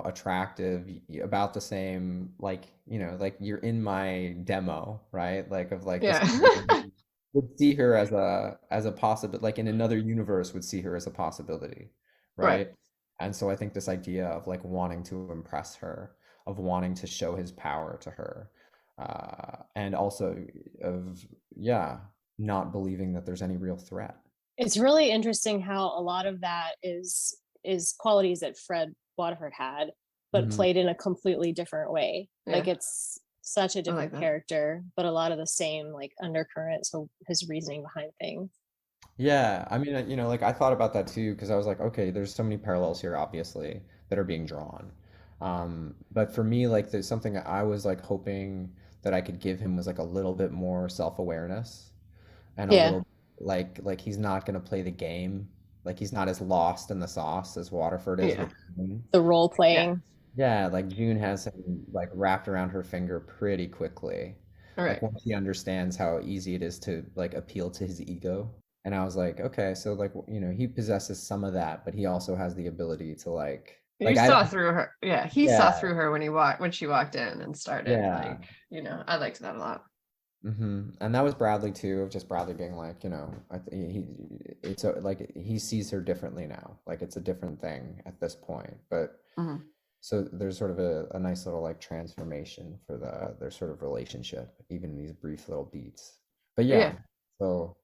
attractive, about the same, like like you're in my demo, right? Like of like this Yeah. person would see her as a possible, like in another universe would see her as a possibility, Right. right? And so I think this idea of like wanting to impress her, of wanting to show his power to her, and also of, yeah, not believing that there's any real threat. It's really interesting how a lot of that is qualities that Fred Waterford had, but Mhm. played in a completely different way. Like Yeah. it's such a I like different that. character, but a lot of the same like undercurrents of his reasoning behind things. Yeah, I mean, like I thought about that too, because I was like, okay, there's so many parallels here, obviously, that are being drawn. But for me, like there's something I was like hoping that I could give him was like a little bit more self-awareness, and a Yeah. little like he's not gonna play the game Like he's not as lost in the sauce as Waterford is Yeah. with June. The role playing. Yeah, like June has him like wrapped around her finger pretty quickly. All Like right. once he understands how easy it is to like appeal to his ego. And I was like, okay, so like he possesses some of that, but he also has the ability to You I saw don't, through her. Yeah, he saw yeah, through her when she walked in and started yeah. I liked that a lot. And that was Bradley too, of just Bradley being like, like he sees her differently now. Like it's a different thing at this point. But Mhm. so there's sort of a nice little like transformation for their sort of relationship, even in these brief little beats. But yeah, Yeah. so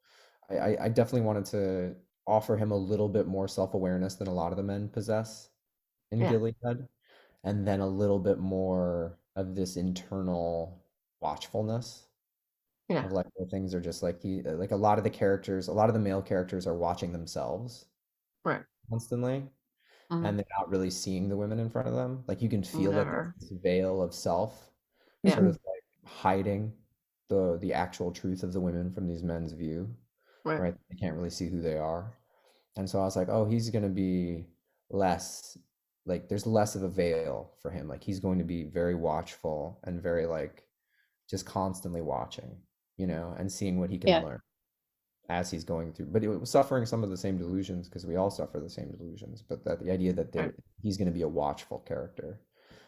I definitely wanted to offer him a little bit more self-awareness than a lot of the men possess in Yeah. Gilead, and then a little bit more of this internal watchfulness Yeah. of like where things are just like like a lot of the characters, a lot of the male characters are watching themselves Right. constantly, Mhm. and they're not really seeing the women in front of them. Like you can feel that there's Never. this veil of self Yeah. sort of like hiding the actual truth of the women from these men's view, Right. right? They can't really see who they are. And so I was like, oh, he's gonna be less like there's less of a veil for him. Like he's going to be very watchful and very like just constantly watching, and seeing what he can Yeah. learn as he's going through. But it was suffering some of the same delusions because we all suffer the same delusions. But that the idea that Right. he's going to be a watchful character,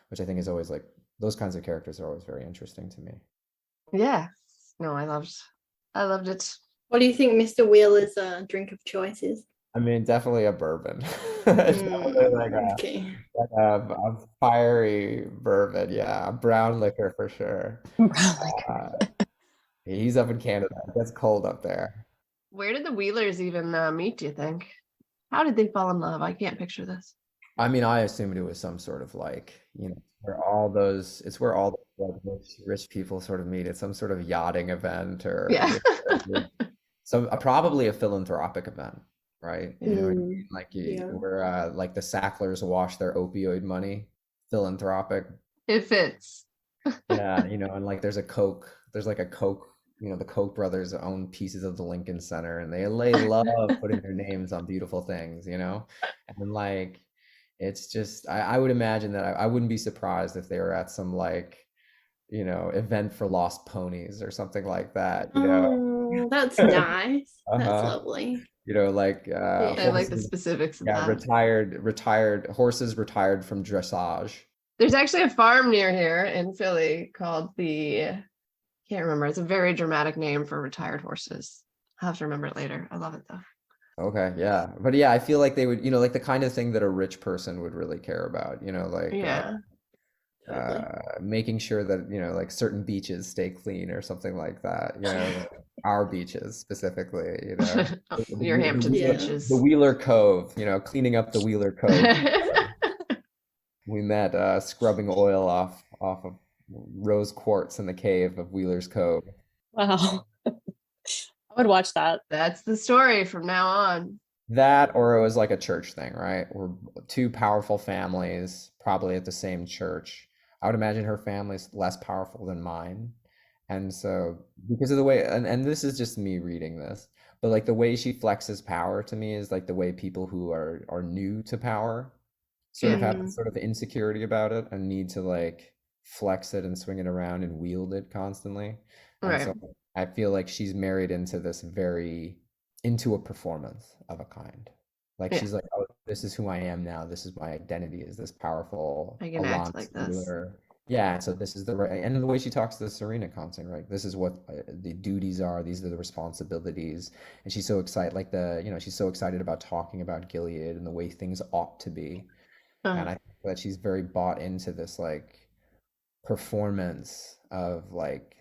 which I think is always like those kinds of characters are always very interesting to me. Yeah. No, I loved it. What do you think Mr. Wheeler's drink of choice is? I mean, definitely a bourbon. It's definitely like Okay. a fiery bourbon. Yeah, a brown liquor for sure. Uh, he's up in Canada. It gets cold up there. Where did the Wheelers even meet, do you think? How did they fall in love? I can't picture this. I mean, I assumed it was some sort of like, it's where all the like, rich people sort of meet. It's some sort of yachting event or Yeah. probably a philanthropic event, right? You know what I Mm, mean? Like yeah. where like the Sacklers wash their opioid money, philanthropic. It fits. Yeah, and like there's like a Coke, the Koch brothers own pieces of the Lincoln Center and they love putting their names on beautiful things, and like it's just I would imagine that I wouldn't be surprised if they were at some like event for lost ponies or something like that, Oh, that's nice. That's uh-huh, lovely. like I like the horses, specifics of yeah, that. retired horses retired from dressage. There's actually a farm near here in Philly called can't remember. It's a very dramatic name for retired horses. I'll have to remember it later. I love it though. Okay, yeah. But yeah, I feel like they would, like the kind of thing that a rich person would really care about, like Yeah. Totally. making sure that, like certain beaches stay clean or something like that, like our beaches specifically, Your Hamptons Yeah. beaches. the Wheeler Cove, cleaning up the Wheeler Cove. We met scrubbing oil off of rose quartz in the cave of Wheeler's Cove. Wow. I would watch that. That's the story from now on. That, or it was like a church thing, right? We're two powerful families, probably at the same church. I would imagine her family's less powerful than mine. And so, because of the way, and this is just me reading this, but like the way she flexes power to me is like the way people who are new to power sort of have Mhm. this sort of insecurity about it and need to like flex it and swing it around and wield it constantly. And Right. so I feel like she's married into this into a performance of a kind. Like Yeah. she's like, oh, this is who I am now. This is my identity is this powerful I can act Alana like this. ruler. Yeah, so this is the right, and the way she talks to Serena constantly, right? This is what the duties are. These are the responsibilities, and she's so excited, like she's so excited about talking about Gilead and the way things ought to be. And I think that she's very bought into this like performance of like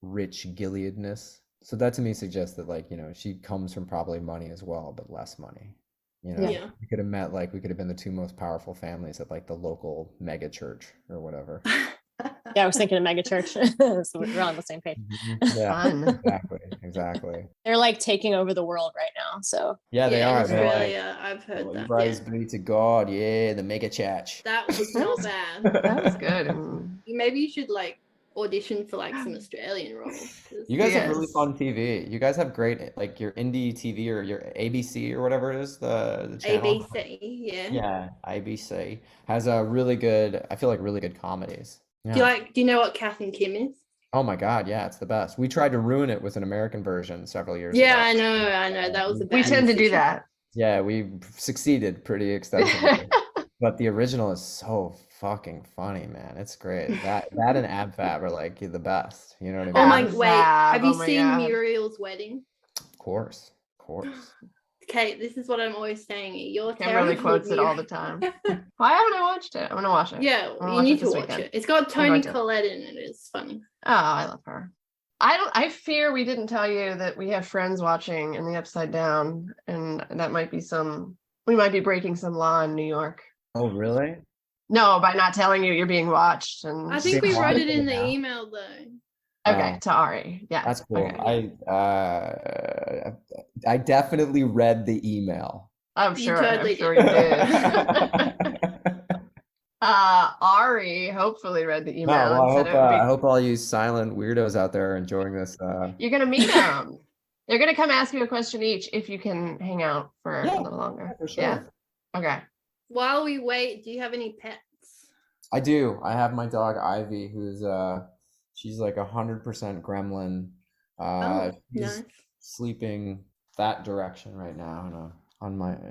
rich Gileadness. So that to me suggests that like, she comes from probably money as well, but less money. Yeah. We could have met like we could have been the two most powerful families at like the local mega church or whatever. Yeah, I was thinking of mega church. So we're on the same page. Yeah, Fun. exactly. They're like taking over the world right now. So Yeah, they Yeah, are. in They're like, Australia, I've heard "Oh, that. praise Yeah. be to God, yeah, the mega church. That was not bad. That was good. Maybe you should like audition for like some Australian roles. 'cause- You guys have really Yes. fun TV. You guys have great, like your indie TV or your ABC or whatever it is, the channel. ABC, yeah. Yeah, IBC has a really good, I feel like really good comedies. Do you know what Kath and Kim is? Oh my God, yeah, it's the best. We tried to ruin it with an American version several years Yeah, ago. I know. That was a We bad tend to do decision. that. Yeah, we succeeded pretty extensively. But the original is so fucking funny, man. It's great. That and Ab Fab are like the best. You know what I Oh mean? my, Ab wait, Fab, have you oh my seen God. Muriel's Wedding? Of course, of course. Kate, this is what I'm always saying. You're Kimberly terrible quotes it all the Muriel. time. Why haven't I watched it? I'm gonna watch it. Yeah, I'm gonna you watch need it to this watch weekend. it. It's got I'm Toni going to. Collette in it. It's funny. Oh, I love her. I fear we didn't tell you that we have friends watching in the Upside Down, and that might be we might be breaking some law in New York. Oh, really? No, by not telling you you're being watched. And I think Big we wrote it Mom in the now. email though. okay, to Ari. Yeah. That's cool. Okay. I definitely read the email. I'm You sure. totally I'm sure did. you did. Ari hopefully read the No, email well, and said it would I be. hope all you silent weirdos out there are enjoying this. You're gonna meet them. They're gonna come ask you a question each if you can hang out for Yeah, a little longer. for sure. Yeah. Okay. While we wait, do you have any pets? I do. I have my dog Ivy, who's she's like 100% gremlin. She's Nice. sleeping that direction right now.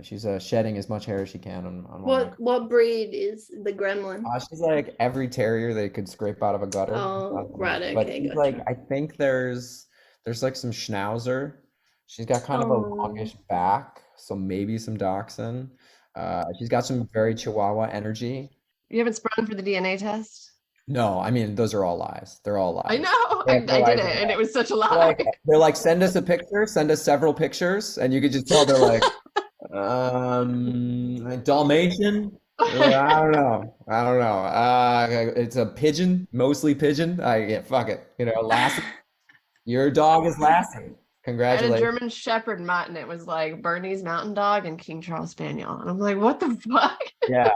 She's shedding as much hair as she can on one of my. What breed is the gremlin? She's like every terrier they could scrape out of a gutter. Oh, right, But okay, she's gotcha. like, I think there's like some Schnauzer. She's got kind of a longish back, so maybe some Dachshund. She's got some very Chihuahua energy. You haven't sprung for the DNA test? No, I mean those are all lies. They're all lies. I know. Yeah, I they're did lies. it, and it was such a lie. They're like, send us a picture, send us several pictures, and you could just tell they're like, Dalmatian. I don't know. It's a pigeon, mostly pigeon. Yeah, fuck it. Lassie. Your dog is Lassie. I had a Congratulations. German Shepherd mutt, and it was like Bernese Mountain Dog and King Charles Spaniel. And I'm like, what the fuck? Yeah,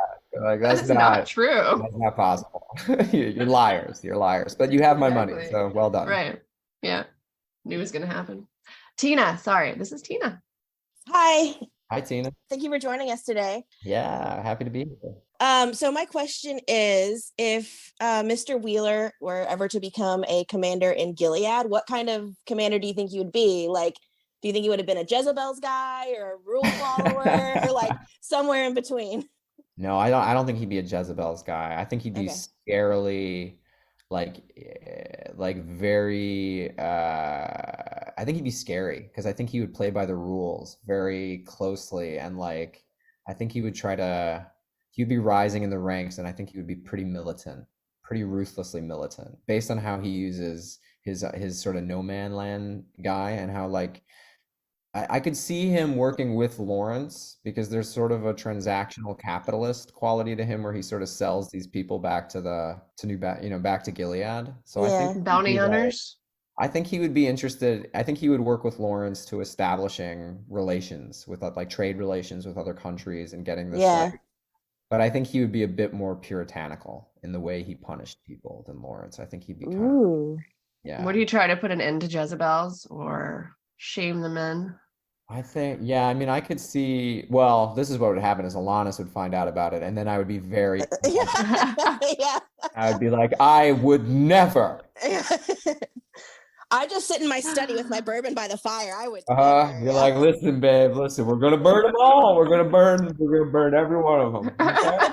like That's not true. That's not possible. You're liars. You're liars. But you have my money, Exactly. so well done. Right. Yeah. Knew it was gonna happen. Tina, sorry. This is Tina. Hi, Hi, Tina. thank you for joining us today. Yeah, happy to be here. So my question is, if Mr. Wheeler were ever to become a commander in Gilead, what kind of commander do you think you would be? Like, do you think you would have been a Jezebel's guy or a rule follower or like somewhere in between? No, I don't think he'd be a Jezebel's guy. I think he'd be Okay. scarily very I think he'd be scary because I think he would play by the rules very closely, and like I think he'd be rising in the ranks, and I think he would be pretty militant, pretty ruthlessly militant, based on how he uses his sort of no man land guy, and how like I could see him working with Lawrence because there's sort of a transactional capitalist quality to him where he sort of sells these people back to back to Gilead. So I Yeah. think he'd Bounty be like- hunters. I think he would be interested. I think he would work with Lawrence to establishing relations with like trade relations with other countries and getting this. Yeah. like- but I think he would be a bit more puritanical in the way he punished people than Lawrence. I think he'd be kind of, Ooh. yeah. Would he try to put an end to Jezebels or shame the men? I think, yeah, I mean, I could see, well, this is what would happen is Alanis would find out about it, and then I would be very, Yeah. I would be like, I would never. I just sit in my study with my bourbon by the fire. I would. You're never. like, listen, babe, listen, we're gonna burn them all. We're gonna burn every one of them. Okay?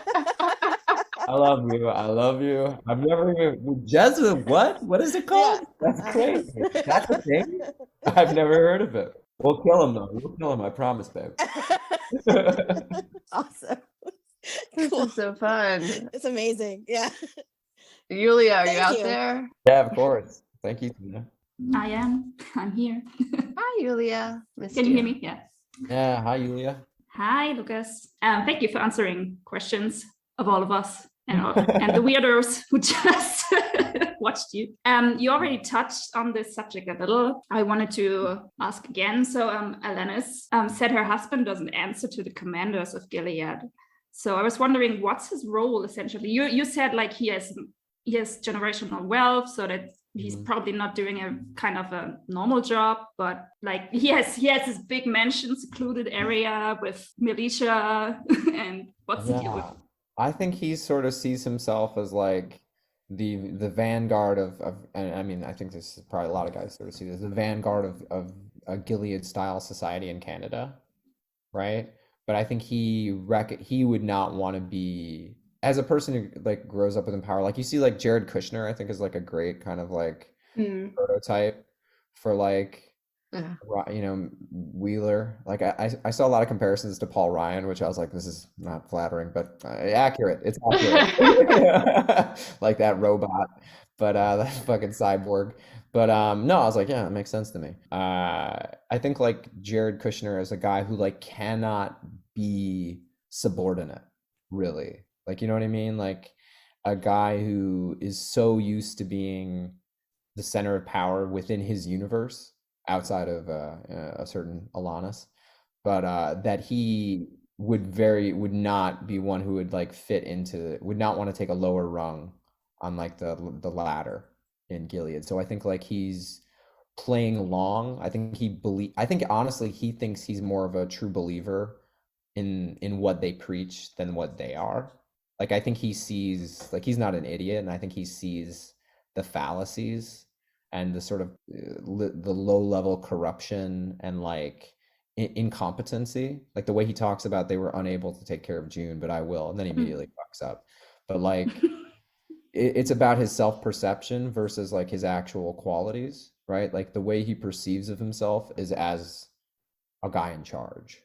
I love you. I love you. I've never even, Jezebel, what? What is it called? That's crazy. That's a thing? I've never heard of it. We'll kill him though. We'll kill him, I promise, babe. Awesome. This Cool. is so fun. It's amazing. Yeah. Yulia, are you Thank out you. there? Yeah, of course. Thank you, Tina. I am. I'm here. Hi, Yulia. Missed Can you hear me? Yeah. Yeah, hi, Julia. Hi, Lucas. Thank you for answering questions of all of us and the weirdos who just watched you. You already touched on this subject a little. I wanted to ask again. So Alanis said her husband doesn't answer to the commanders of Gilead. So I was wondering, what's his role essentially? You said like he he has generational wealth, so that he's probably not doing a kind of a normal job, but like he has this big mansion, secluded area with militia and what's the deal with I think he sort of sees himself as like the vanguard of and I mean I think this is probably a lot of guys sort of see this, the vanguard of a Gilead style society in Canada, right? But I think he would not want to be, as a person who like grows up within power, like you see like Jared Kushner, I think is like a great kind of like prototype for like you know, Wheeler. Like I saw a lot of comparisons to Paul Ryan, which I was like, this is not flattering, but accurate. It's accurate. Like that robot, but that fucking cyborg. But no, I was like, yeah, it makes sense to me. I think like Jared Kushner is a guy who like cannot be subordinate, really. Like, you know what I mean? Like a guy who is so used to being the center of power within his universe, outside of a certain Alanis, but that he would not be one who would like fit into, would not want to take a lower rung on like the ladder in Gilead. So I think like he's playing along. I think honestly he thinks he's more of a true believer in what they preach than what they are. Like I think he sees, like he's not an idiot, and I think he sees the fallacies and the sort of the low level corruption and like incompetency, like the way he talks about they were unable to take care of June, but I will, and then he immediately fucks up. But like it's about his self-perception versus like his actual qualities, right? Like the way he perceives of himself is as a guy in charge.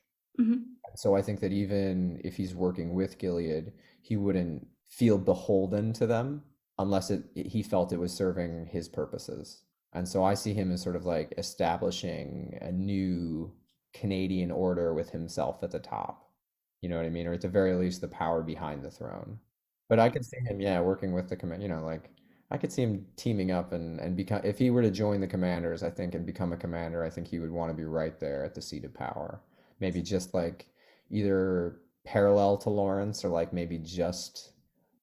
So I think that even if he's working with Gilead, he wouldn't feel beholden to them unless he felt it was serving his purposes. And so I see him as sort of like establishing a new Canadian order with himself at the top. You know what I mean? Or at the very least, the power behind the throne. But I could see him, yeah, working with the command, you know, like I could see him teaming up and become, if he were to join the commanders, I think, and become a commander, I think he would want to be right there at the seat of power. Maybe just like either parallel to Lawrence or like maybe just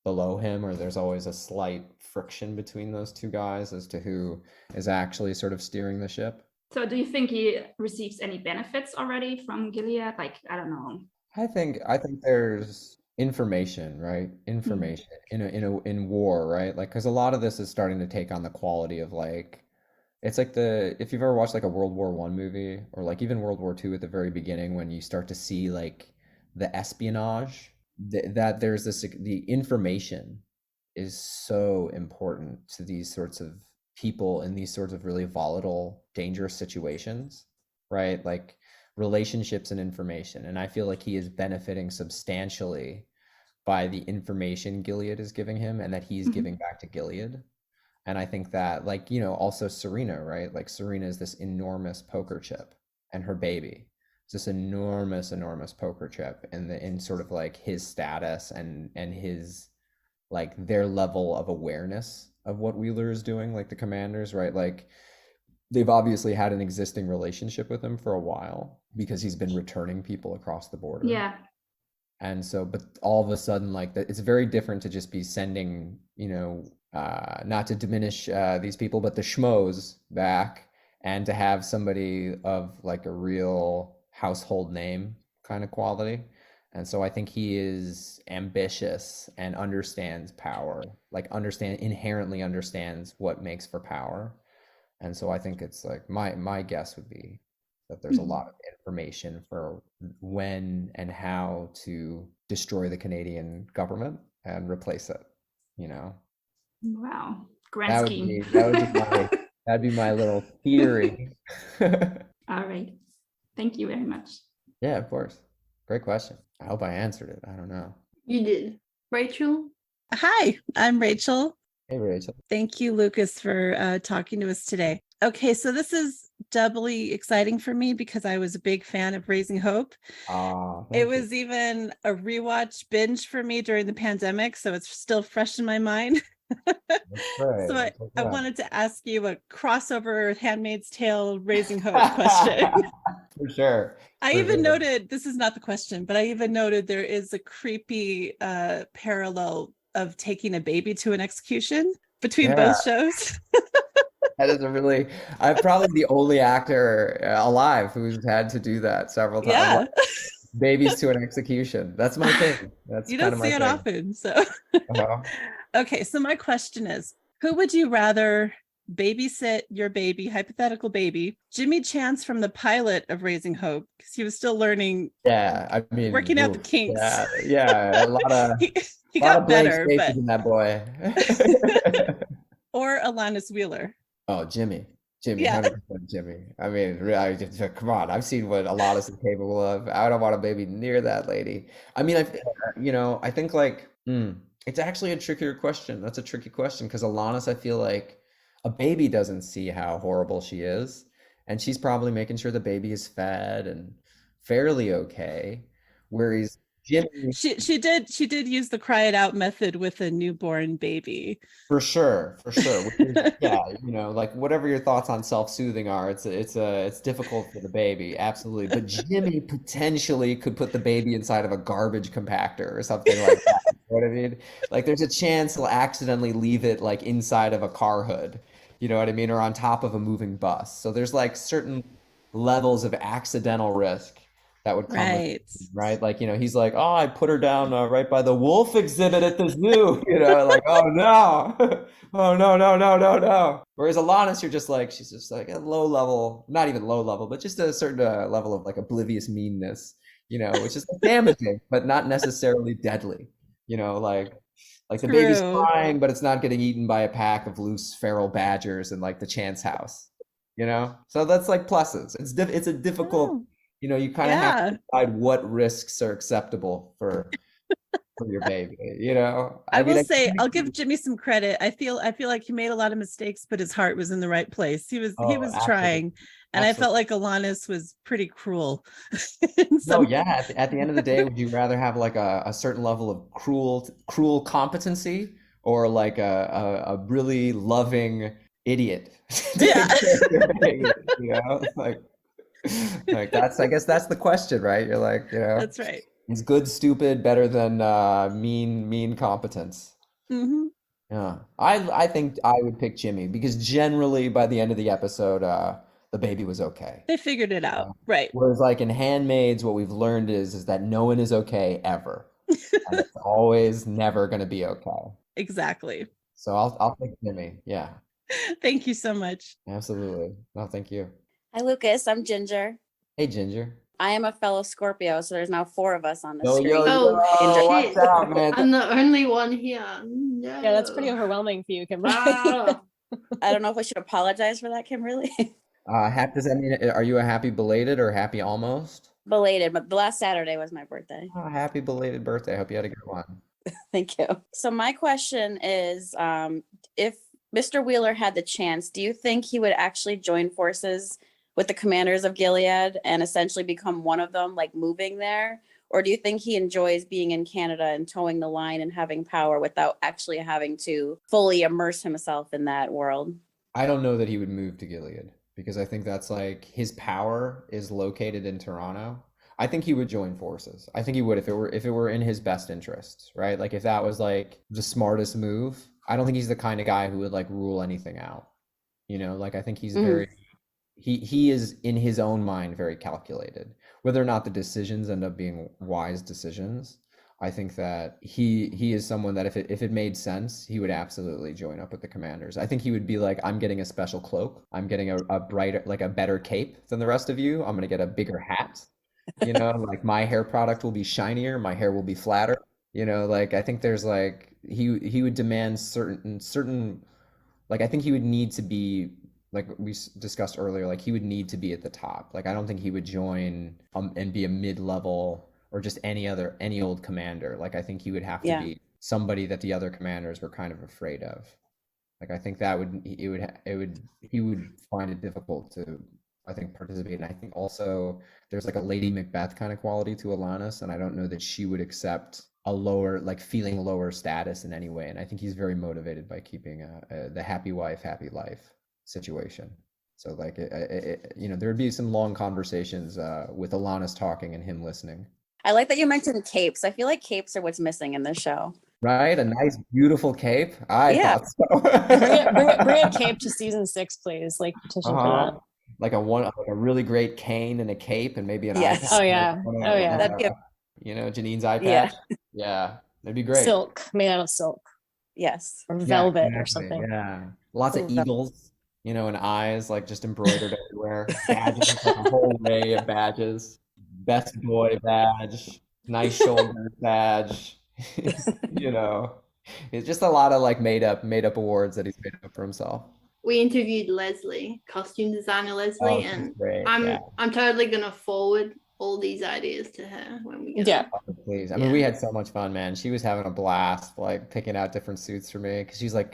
below him, or there's always a slight friction between those two guys as to who is actually sort of steering the ship. So do you think he receives any benefits already from Gilead? Like, I don't know. I think there's information, right? Information in war, right? Like, because a lot of this is starting to take on the quality of like, it's like if you've ever watched like a World War I movie, or like even World War II at the very beginning, when you start to see like the espionage, that there's the information is so important to these sorts of people in these sorts of really volatile, dangerous situations, right? Like relationships and information. And I feel like he is benefiting substantially by the information Gilead is giving him, and that he's giving back to Gilead. And I think that, like, you know, also Serena, right? Like Serena is this enormous poker chip, and her baby is this enormous poker chip in sort of like his status and his like their level of awareness of what Wheeler is doing, like the commanders, right? Like they've obviously had an existing relationship with him for a while because he's been returning people across the border. Yeah. And so, but all of a sudden, like that, it's very different to just be sending, you know, not to diminish these people, but the schmoes back, and to have somebody of like a real household name kind of quality. And so I think he is ambitious and understands power, like inherently understands what makes for power. And so I think it's like my guess would be that there's a lot of information for when and how to destroy the Canadian government and replace it, you know? Wow. Grand scheme. That'd be my little theory. All right. Thank you very much. Yeah, of course. Great question. I hope I answered it. I don't know. You did. Rachel? Hi, I'm Rachel. Hey, Rachel. Thank you, Lucas, for talking to us today. Okay, so this is doubly exciting for me because I was a big fan of Raising Hope. It was even a rewatch binge for me during the pandemic, so it's still fresh in my mind. So I wanted to ask you a crossover Handmaid's Tale Raising Hope question. For sure. I even noted, this is not the question, but I even noted there is a creepy parallel of taking a baby to an execution between both shows. That is I'm probably the only actor alive who's had to do that several times. Yeah. Babies to an execution. That's my thing. That's You kind don't of my see it thing. often. So, okay. So my question is, who would you rather babysit your baby, hypothetical baby, Jimmy Chance from the pilot of Raising Hope, because he was still learning. Yeah, I mean, working out the kinks. Yeah, a lot of he lot got of blank better, spaces but in that boy. or Alanis Wheeler. Oh, Jimmy, Yeah. 100% Jimmy. I mean, come on, I've seen what Alanis is capable of. I don't want a baby near that lady. I mean, I think like, it's actually a trickier question. That's a tricky question because Alanis, I feel like a baby doesn't see how horrible she is, and she's probably making sure the baby is fed and fairly okay. Whereas Jimmy, She did use the cry it out method with a newborn baby. for sure. Which is, yeah, like whatever your thoughts on self-soothing are, it's difficult for the baby, absolutely. But Jimmy potentially could put the baby inside of a garbage compactor or something like that. You know what I mean? Like there's a chance he'll accidentally leave it like inside of a car hood, you know what I mean, or on top of a moving bus. So there's like certain levels of accidental risk that would come with it, right? Like, he's like, oh, I put her down right by the wolf exhibit at the zoo, like, oh no, oh no, no, no, no, no. Whereas Alanis, you're just like, she's just like a low level, not even low level, but just a certain level of like oblivious meanness, which is like, damaging, but not necessarily deadly, like the baby's crying, but it's not getting eaten by a pack of loose feral badgers in like the Chance house, So that's like pluses. It's a difficult. You kind of have to decide what risks are acceptable for your baby. I will say I'll give Jimmy some credit. I feel like he made a lot of mistakes, but his heart was in the right place. He was trying, and I felt like Alanis was pretty cruel. No, yeah. At the end of the day, would you rather have like a certain level of cruel competency or like a really loving idiot? Yeah. Like I guess that's the question, right? You're like, that's right. Is good stupid better than mean competence? Mm-hmm. Yeah, I think I would pick Jimmy because generally by the end of the episode, the baby was okay. They figured it out, right? Whereas like in Handmaids, what we've learned is that no one is okay ever, and it's always never going to be okay. Exactly. So I'll pick Jimmy. Yeah. Thank you so much. Absolutely. No, thank you. Hi, Lucas. I'm Ginger. Hey, Ginger. I am a fellow Scorpio, so there's now 4 of us on the Yo, screen. watch out, man. I'm the only one here. No. Yeah, that's pretty overwhelming for you, Kimberly. I don't know if I should apologize for that, Kimberly. Does that mean, are you a happy belated or happy almost? Belated, but the last Saturday was my birthday. Oh, happy belated birthday. I hope you had a good one. Thank you. So my question is, if Mr. Wheeler had the chance, do you think he would actually join forces with the commanders of Gilead and essentially become one of them, like moving there? Or do you think he enjoys being in Canada and towing the line and having power without actually having to fully immerse himself in that world? I don't know that he would move to Gilead because I think that's like his power is located in Toronto. I think he would join forces. I think he would if it were in his best interests, right? Like if that was like the smartest move. I don't think he's the kind of guy who would like rule anything out. Like I think he's very he is in his own mind very calculated. Whether or not the decisions end up being wise decisions, I think that he is someone that if it made sense, he would absolutely join up with the commanders. I think he would be like, I'm getting a special cloak. I'm getting a brighter, like a better cape than the rest of you. I'm gonna get a bigger hat. Like my hair product will be shinier, my hair will be flatter. Like I think there's like he would demand certain like I think he would need to be, like we discussed earlier, like he would need to be at the top. Like I don't think he would join and be a mid-level or just any old commander. Like I think he would have to be somebody that the other commanders were kind of afraid of. Like I think that he would find it difficult to, I think, participate. And I think also there's like a Lady Macbeth kind of quality to Alanis, and I don't know that she would accept a lower, like feeling lower status in any way. And I think he's very motivated by keeping the happy wife, happy life situation. So like, there would be some long conversations with Alanis talking and him listening. I like that you mentioned capes. I feel like capes are what's missing in this show. Right? A nice, beautiful cape. I Yeah. thought so. Bring a cape to season 6, please. Like petition for Uh-huh. that. Like a really great cane and a cape and maybe an eye patch. Yes. Oh yeah. Oh yeah. That'd be Janine's eye yeah. patch. Yeah, that'd be great. Silk, made out of silk Yes. or Yeah, velvet or exactly. something. Yeah. Lots of Ooh, eagles, and eyes like just embroidered everywhere. Badges, like a whole array of badges. Best boy badge, nice shoulder badge. You know, it's just a lot of like made up awards that he's made up for himself. We interviewed Leslie, costume designer Leslie, Oh, she's and great. Yeah. I'm totally gonna forward all these ideas to her when we get Yeah. Oh, please. I mean, we had so much fun, man. She was having a blast, like picking out different suits for me. Because she's like,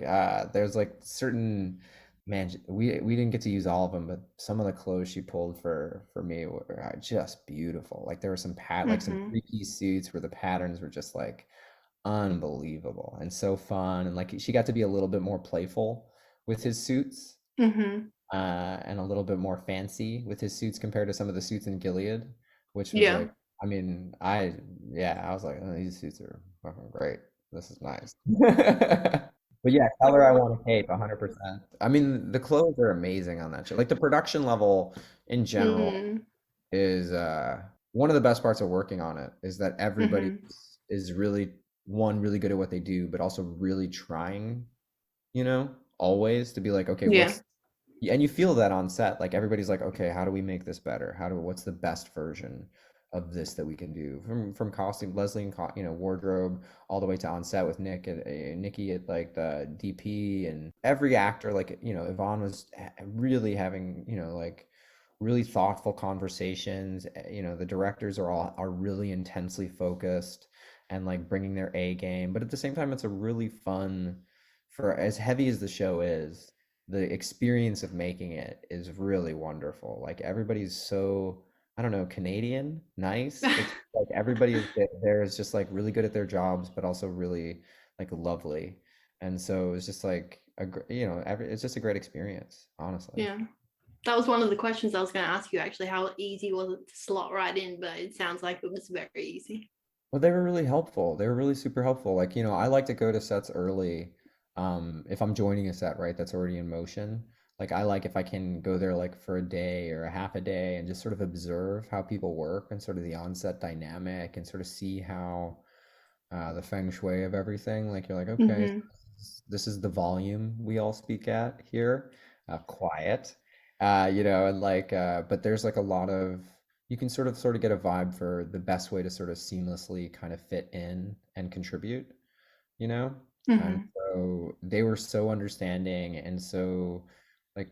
there's like certain, man, we didn't get to use all of them, but some of the clothes she pulled for me were just beautiful. Like there were some like some Mhm. 3-piece suits where the patterns were just like unbelievable and so fun. And like she got to be a little bit more playful with his suits, Mhm. and a little bit more fancy with his suits compared to some of the suits in Gilead, which was Yeah. like, I mean, I was like, oh, these suits are fucking great. This is nice. But yeah, tell her I want a cape, 100%. I mean, the clothes are amazing on that show. Like the production level in general Mm. is one of the best parts of working on it is that everybody Mhm. is really really good at what they do, but also really trying, always to be like, okay, Yeah. and you feel that on set, like everybody's like, okay, how do we make this better? What's the best version of this that we can do? From costume, Leslie and wardrobe, all the way to on set with Nikki at like the DP, and every actor, like Yvonne was really having like really thoughtful conversations. The directors are really intensely focused and like bringing their A game, but at the same time, it's a really fun, for as heavy as the show is, the experience of making it is really wonderful. Like everybody's so, I don't know, Canadian, nice. It's like everybody there is just like really good at their jobs, but also really like lovely. And so it's just like it's just a great experience, honestly. Yeah. That was one of the questions I was going to ask you, actually. How easy was it to slot right in? But it sounds like it was very easy. Well, they were really helpful. They were really super helpful. Like, I like to go to sets early. If I'm joining a set, right, that's already in motion. Like, I like if I can go there like for a day or a half a day and just sort of observe how people work and sort of the onset dynamic and sort of see how the feng shui of everything. Like, you're like, okay, Mm-hmm. this is the volume we all speak at here, quiet, and like, but there's like a lot of, you can sort of get a vibe for the best way to sort of seamlessly kind of fit in and contribute, you know? And Mm-hmm. so they were so understanding and so like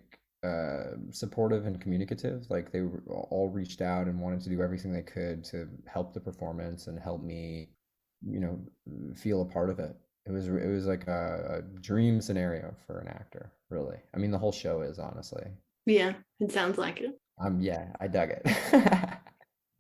supportive and communicative. Like they all reached out and wanted to do everything they could to help the performance and help me, feel a part of it. It was like a dream scenario for an actor, really. I mean, the whole show is, honestly. Yeah, it sounds like it. Yeah, I dug it.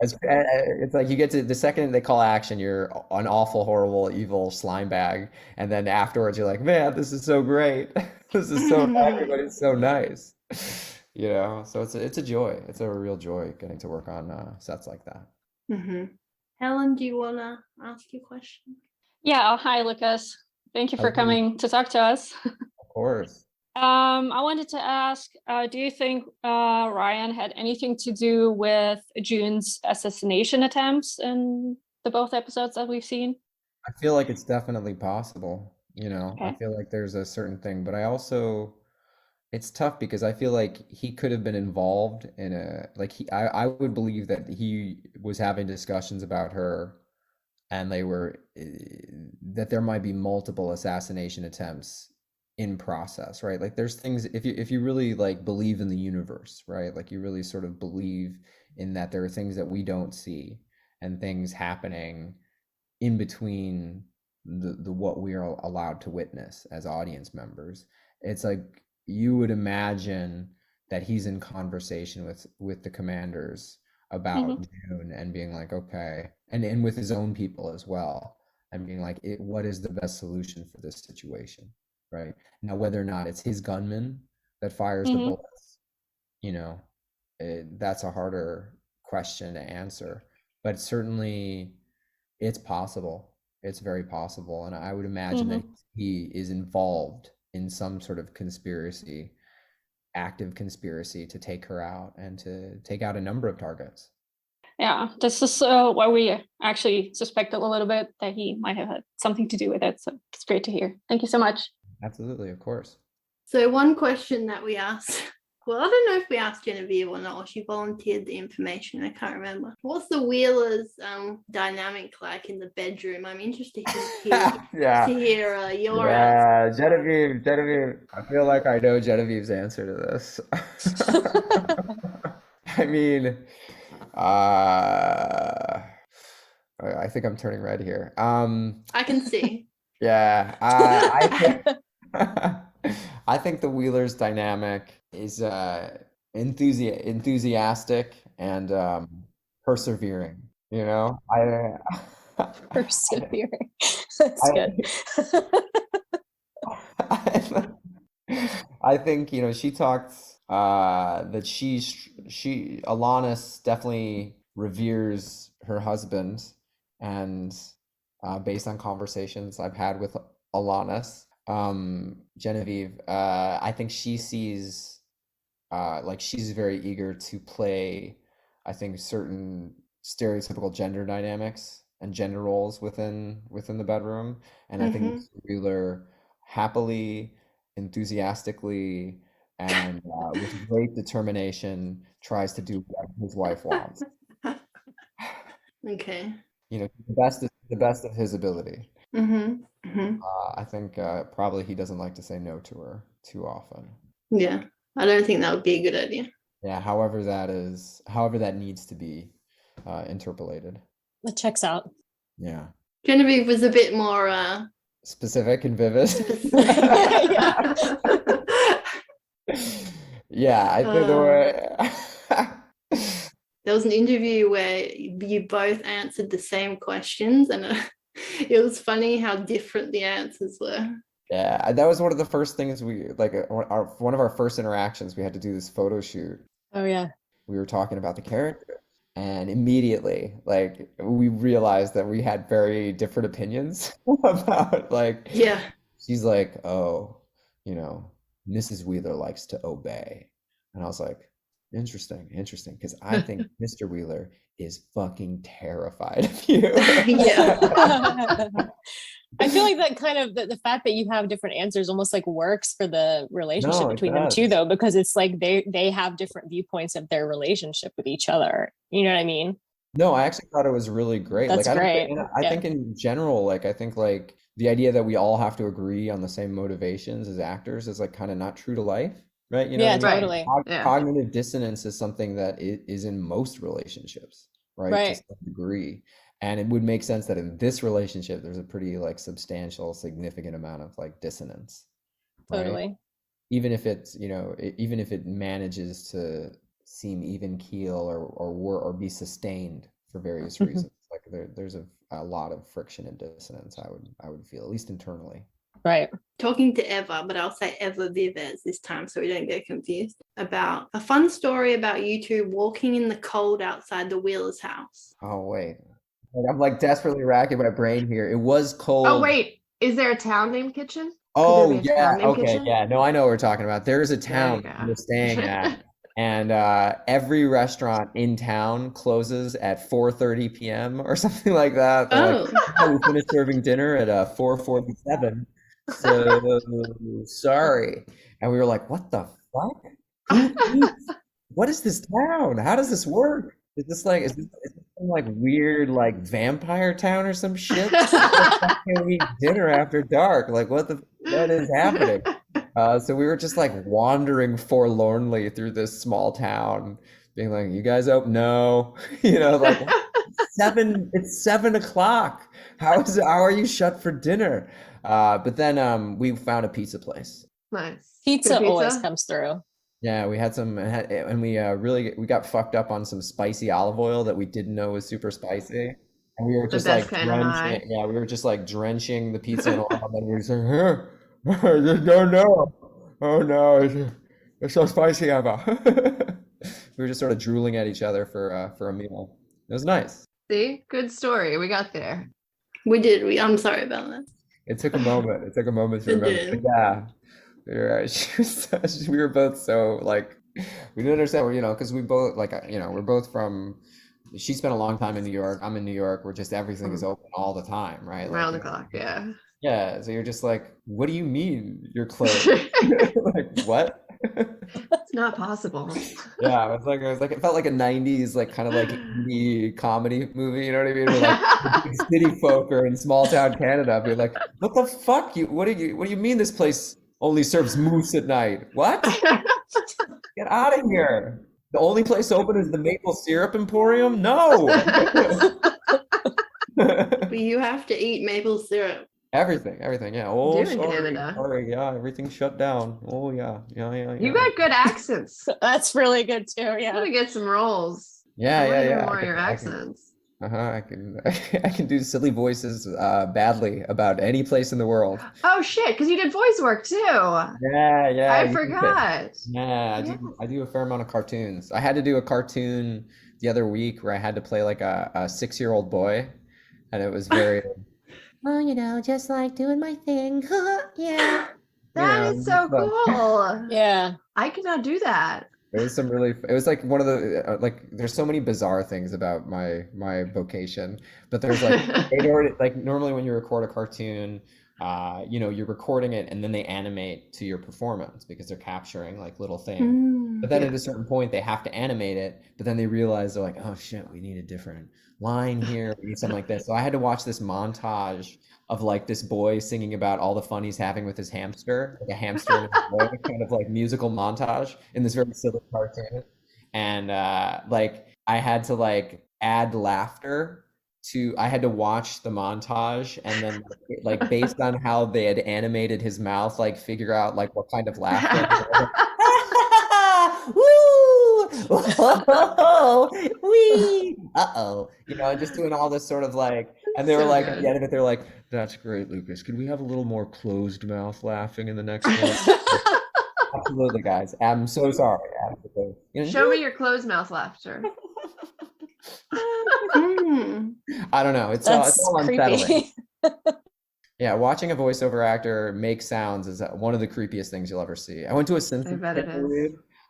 It's like you get to the second they call action, you're an awful, horrible, evil slime bag, and then afterwards you're like, man, this is so great. This is so everybody's so nice. So it's a joy. It's a real joy getting to work on sets like that. Mm-hmm. Helen, do you want to ask your question? Yeah. Hi, Lucas. Thank you for Hello. coming to talk to us. Of course. I wanted to ask, do you think Ryan had anything to do with June's assassination attempts in the both episodes that we've seen? I feel like it's definitely possible. I Okay. feel like there's a certain thing, but it's tough because I feel like he could have been involved in I would believe that he was having discussions about her and that there might be multiple assassination attempts in process, right? Like there's things, if you really like believe in the universe, right? Like you really sort of believe in that there are things that we don't see and things happening in between the what we are allowed to witness as audience members. It's like you would imagine that he's in conversation with the commanders about June and being like, okay, and with his own people as well, and being like, what is the best solution for this situation, right? Now, whether or not it's his gunman that fires the bullets, that's a harder question to answer, but certainly it's possible. it's very possible. And I would imagine that he is involved in some sort of conspiracy, active conspiracy to take her out and to take out a number of targets. Yeah, this is why we actually suspected a little bit that he might have had something to do with it. So it's great to hear. Thank you so much. Absolutely, of course. So one question that we asked, well, I don't know if we asked Genevieve or not, or she volunteered the information. I can't remember. What's the Wheelers' dynamic like in the bedroom? I'm interested to hear, Yeah. your answer. Genevieve. I feel like I know Genevieve's answer to this. I mean, I think I'm turning red here. I can see. Yeah, I think the Wheelers' dynamic is enthusiastic and persevering. You know, Persevering. That's good. I think, you know, she talked that Alanis definitely reveres her husband, and based on conversations I've had with Alanis, Genevieve, I think she sees like she's very eager to play, I think, certain stereotypical gender dynamics and gender roles within the bedroom. And I think Mr. Wheeler happily, enthusiastically, and with great determination tries to do what his wife wants. Okay. You know, the best of his ability. I think probably he doesn't like to say no to her too often. Yeah, I don't think that would be a good idea. Yeah, however that needs to be interpolated. It checks out. Yeah. Genevieve was a bit more specific and vivid. Yeah, I think there was an interview where you both answered the same questions, and it was funny how different the answers were. Yeah, that was one of the first things we one of our first interactions. We had to do this photo shoot. Oh yeah. We were talking about the character, and immediately, like, we realized that we had very different opinions about, like, yeah. She's like, oh, you know, Mrs. Wheeler likes to obey. And I was like, interesting, because I think Mr. Wheeler is fucking terrified of you. Yeah. I feel like that kind of the fact that you have different answers almost like works for the relationship between them too, though, because it's like they have different viewpoints of their relationship with each other. You know what I mean? No, I actually thought it was really great. That's like, great. I think in general, like, I think like the idea that we all have to agree on the same motivations as actors is like kind of not true to life, right? You know, yeah, totally. Cognitive dissonance is something that is in most relationships, right? To some degree. And it would make sense that in this relationship, there's a pretty like substantial, significant amount of like dissonance. Totally. Right? Even if it's, you know, even if it manages to seem even keel or be sustained for various reasons, like there's a lot of friction and dissonance. I would feel, at least internally. Right. Talking to Eva, but I'll say Eva Vives this time so we don't get confused, about a fun story about you two walking in the cold outside the Wheelers' house. Oh wait. I'm like desperately racking my brain here. It was cold. Oh wait, is there a town named Kitchen? Oh yeah, okay, Kitchen? Yeah. No, I know what we're talking about. There is a town we're staying at, and every restaurant in town closes at 4:30 p.m. or something like that. They're like, oh, we finished serving dinner at 4:47. So sorry. And we were like, what the fuck? What is this town? How does this work? Is this some like weird like vampire town or some shit? Can we eat dinner after dark? Like what is happening? So we were just like wandering forlornly through this small town, being like, "You guys open? No." You know, like it's 7 o'clock. How are you shut for dinner? But then we found a pizza place. Nice. Pizza always comes through. Yeah, we had some, and we got fucked up on some spicy olive oil that we didn't know was super spicy, and we were just like drenching. Yeah, we were just like drenching the pizza in oil, and we were saying, "Oh no, it's so spicy, Eva." We were just sort of drooling at each other for a meal. It was nice. See, good story. We got there. We did. I'm sorry about that. It took a moment. It took a moment to It remember. did. But yeah, you're right. We were both so like, we didn't understand, because we both like, we're both from. She spent a long time in New York. I'm in New York, where just everything is open all the time, right? Around Like, the clock, yeah. yeah. So you're just like, what do you mean you're closed? Like what? It's not possible. Yeah, it felt like a 90s, like kind of like indie comedy movie, you know what I mean? Where like the big city folk are in small town Canada, be like, what the fuck? What do you mean this place only serves moose at night? What? Get out of here. The only place open is the maple syrup emporium? No. But you have to eat maple syrup. Everything, yeah. Oh, Do in Canada. sorry, yeah, everything shut down. Oh, yeah. You got good accents. That's really good too. Yeah. I'm gonna get some roles. Yeah, I wanna hear yeah. more of your accents. I can do silly voices badly about any place in the world. Oh shit, because you did voice work too. Yeah. I forgot. Yeah, I do a fair amount of cartoons. I had to do a cartoon the other week where I had to play like a 6-year-old boy, and it was very Well, just like doing my thing. Yeah. That is so cool. Yeah. I cannot do that. It was like one of the there's so many bizarre things about my vocation, but there's like normally when you record a cartoon, you're recording it and then they animate to your performance because they're capturing like little things. But then at a certain point they have to animate it, but then they realize they're like, oh shit, we need a different line here, we need something like this. So I had to watch this montage of like this boy singing about all the fun he's having with his hamster, like a hamster and his boy, kind of like musical montage in this very silly cartoon. And like I had to like add laughter I had to watch the montage and then like based on how they had animated his mouth, like figure out like what kind of laughter. Woo! Wee! Uh-oh. Just doing all this sort of like, and they were like, at the end of it, they're like, that's great, Lucas. Could we have a little more closed mouth laughing in the next one? Absolutely, guys. I'm so sorry. Absolutely. Show me your closed mouth laughter. I don't know. It's all unsettling. Yeah, watching a voiceover actor make sounds is one of the creepiest things you'll ever see. I went to a Simpsons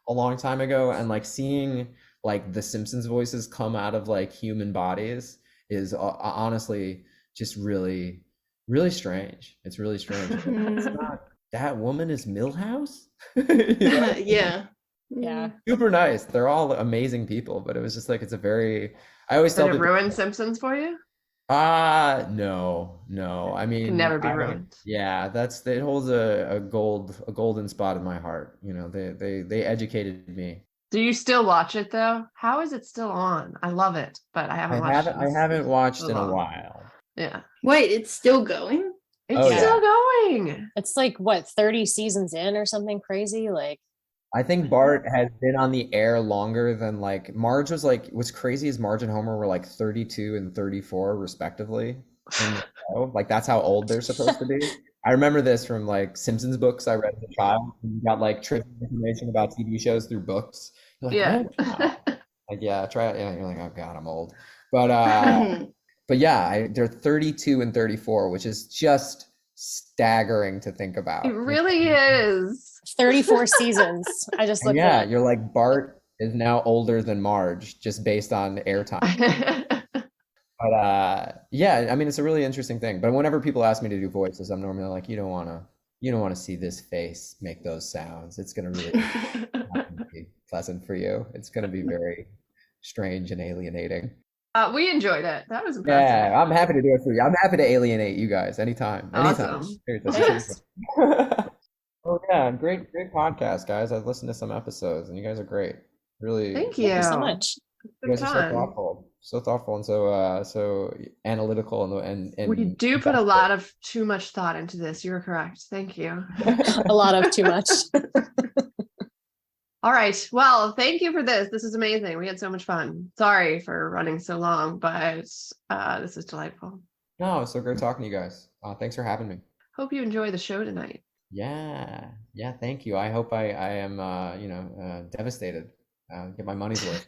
a long time ago, and like seeing like the Simpsons voices come out of like human bodies is honestly just really, really strange. It's really strange. It's not, that woman is Milhouse? Yeah. Super nice. They're all amazing people, but it was just like I always tell Did it people, ruin Simpsons for you? No. I mean, Can never be ruined. Yeah, it holds a golden spot in my heart. They educated me. Do you still watch it though? How is it still on? I love it, but I haven't watched it. I haven't watched in a while. Yeah. Wait, it's still going? It's still going. It's like what, 30 seasons in or something crazy? Like I think Bart has been on the air longer than like Marge was like, what's crazy is Marge and Homer were like 32 and 34 respectively in the show. Like that's how old they're supposed to be. I remember this from like Simpsons books I read as a child. You got like trivia information about TV shows through books. You're like, yeah. Oh, wow. Like, yeah, try it. Yeah, you're like, oh God, I'm old. But yeah, they're 32 and 34, which is just staggering to think about. It really is. 34 seasons. I just looked at it up. You're like, Bart is now older than Marge just based on airtime. But yeah, I mean, it's a really interesting thing. But whenever people ask me to do voices, I'm normally like, you don't want to see this face make those sounds. It's going to really not be pleasant for you. It's going to be very strange and alienating. We enjoyed it. That was impressive. Yeah, I'm happy to do it for you. I'm happy to alienate you guys anytime. Awesome. Oh yeah, great podcast, guys. I've listened to some episodes, and you guys are great. Really, thank you so much. You guys are so thoughtful, and so analytical, and we do put a lot of too much thought into this. You're correct. Thank you. A lot of too much. All right. Well, thank you for this. This is amazing. We had so much fun. Sorry for running so long, but this is delightful. No, it's so great talking to you guys. Thanks for having me. Hope you enjoy the show tonight. Yeah. Thank you. I hope I am, devastated. Get my money's worth.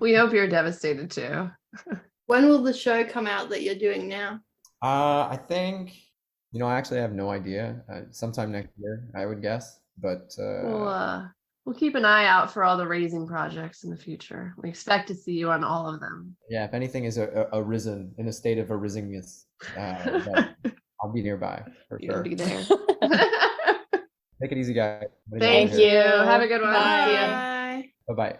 We hope you're devastated too. When will the show come out that you're doing now? I think, I actually have no idea. Sometime next year, I would guess. But We'll keep an eye out for all the raising projects in the future. We expect to see you on all of them. yeah, if anything is arisen in a state of arisingness, then I'll be nearby for You'll sure. be there. Take it easy, guys. Thank you. Have a good one. Bye. Bye bye.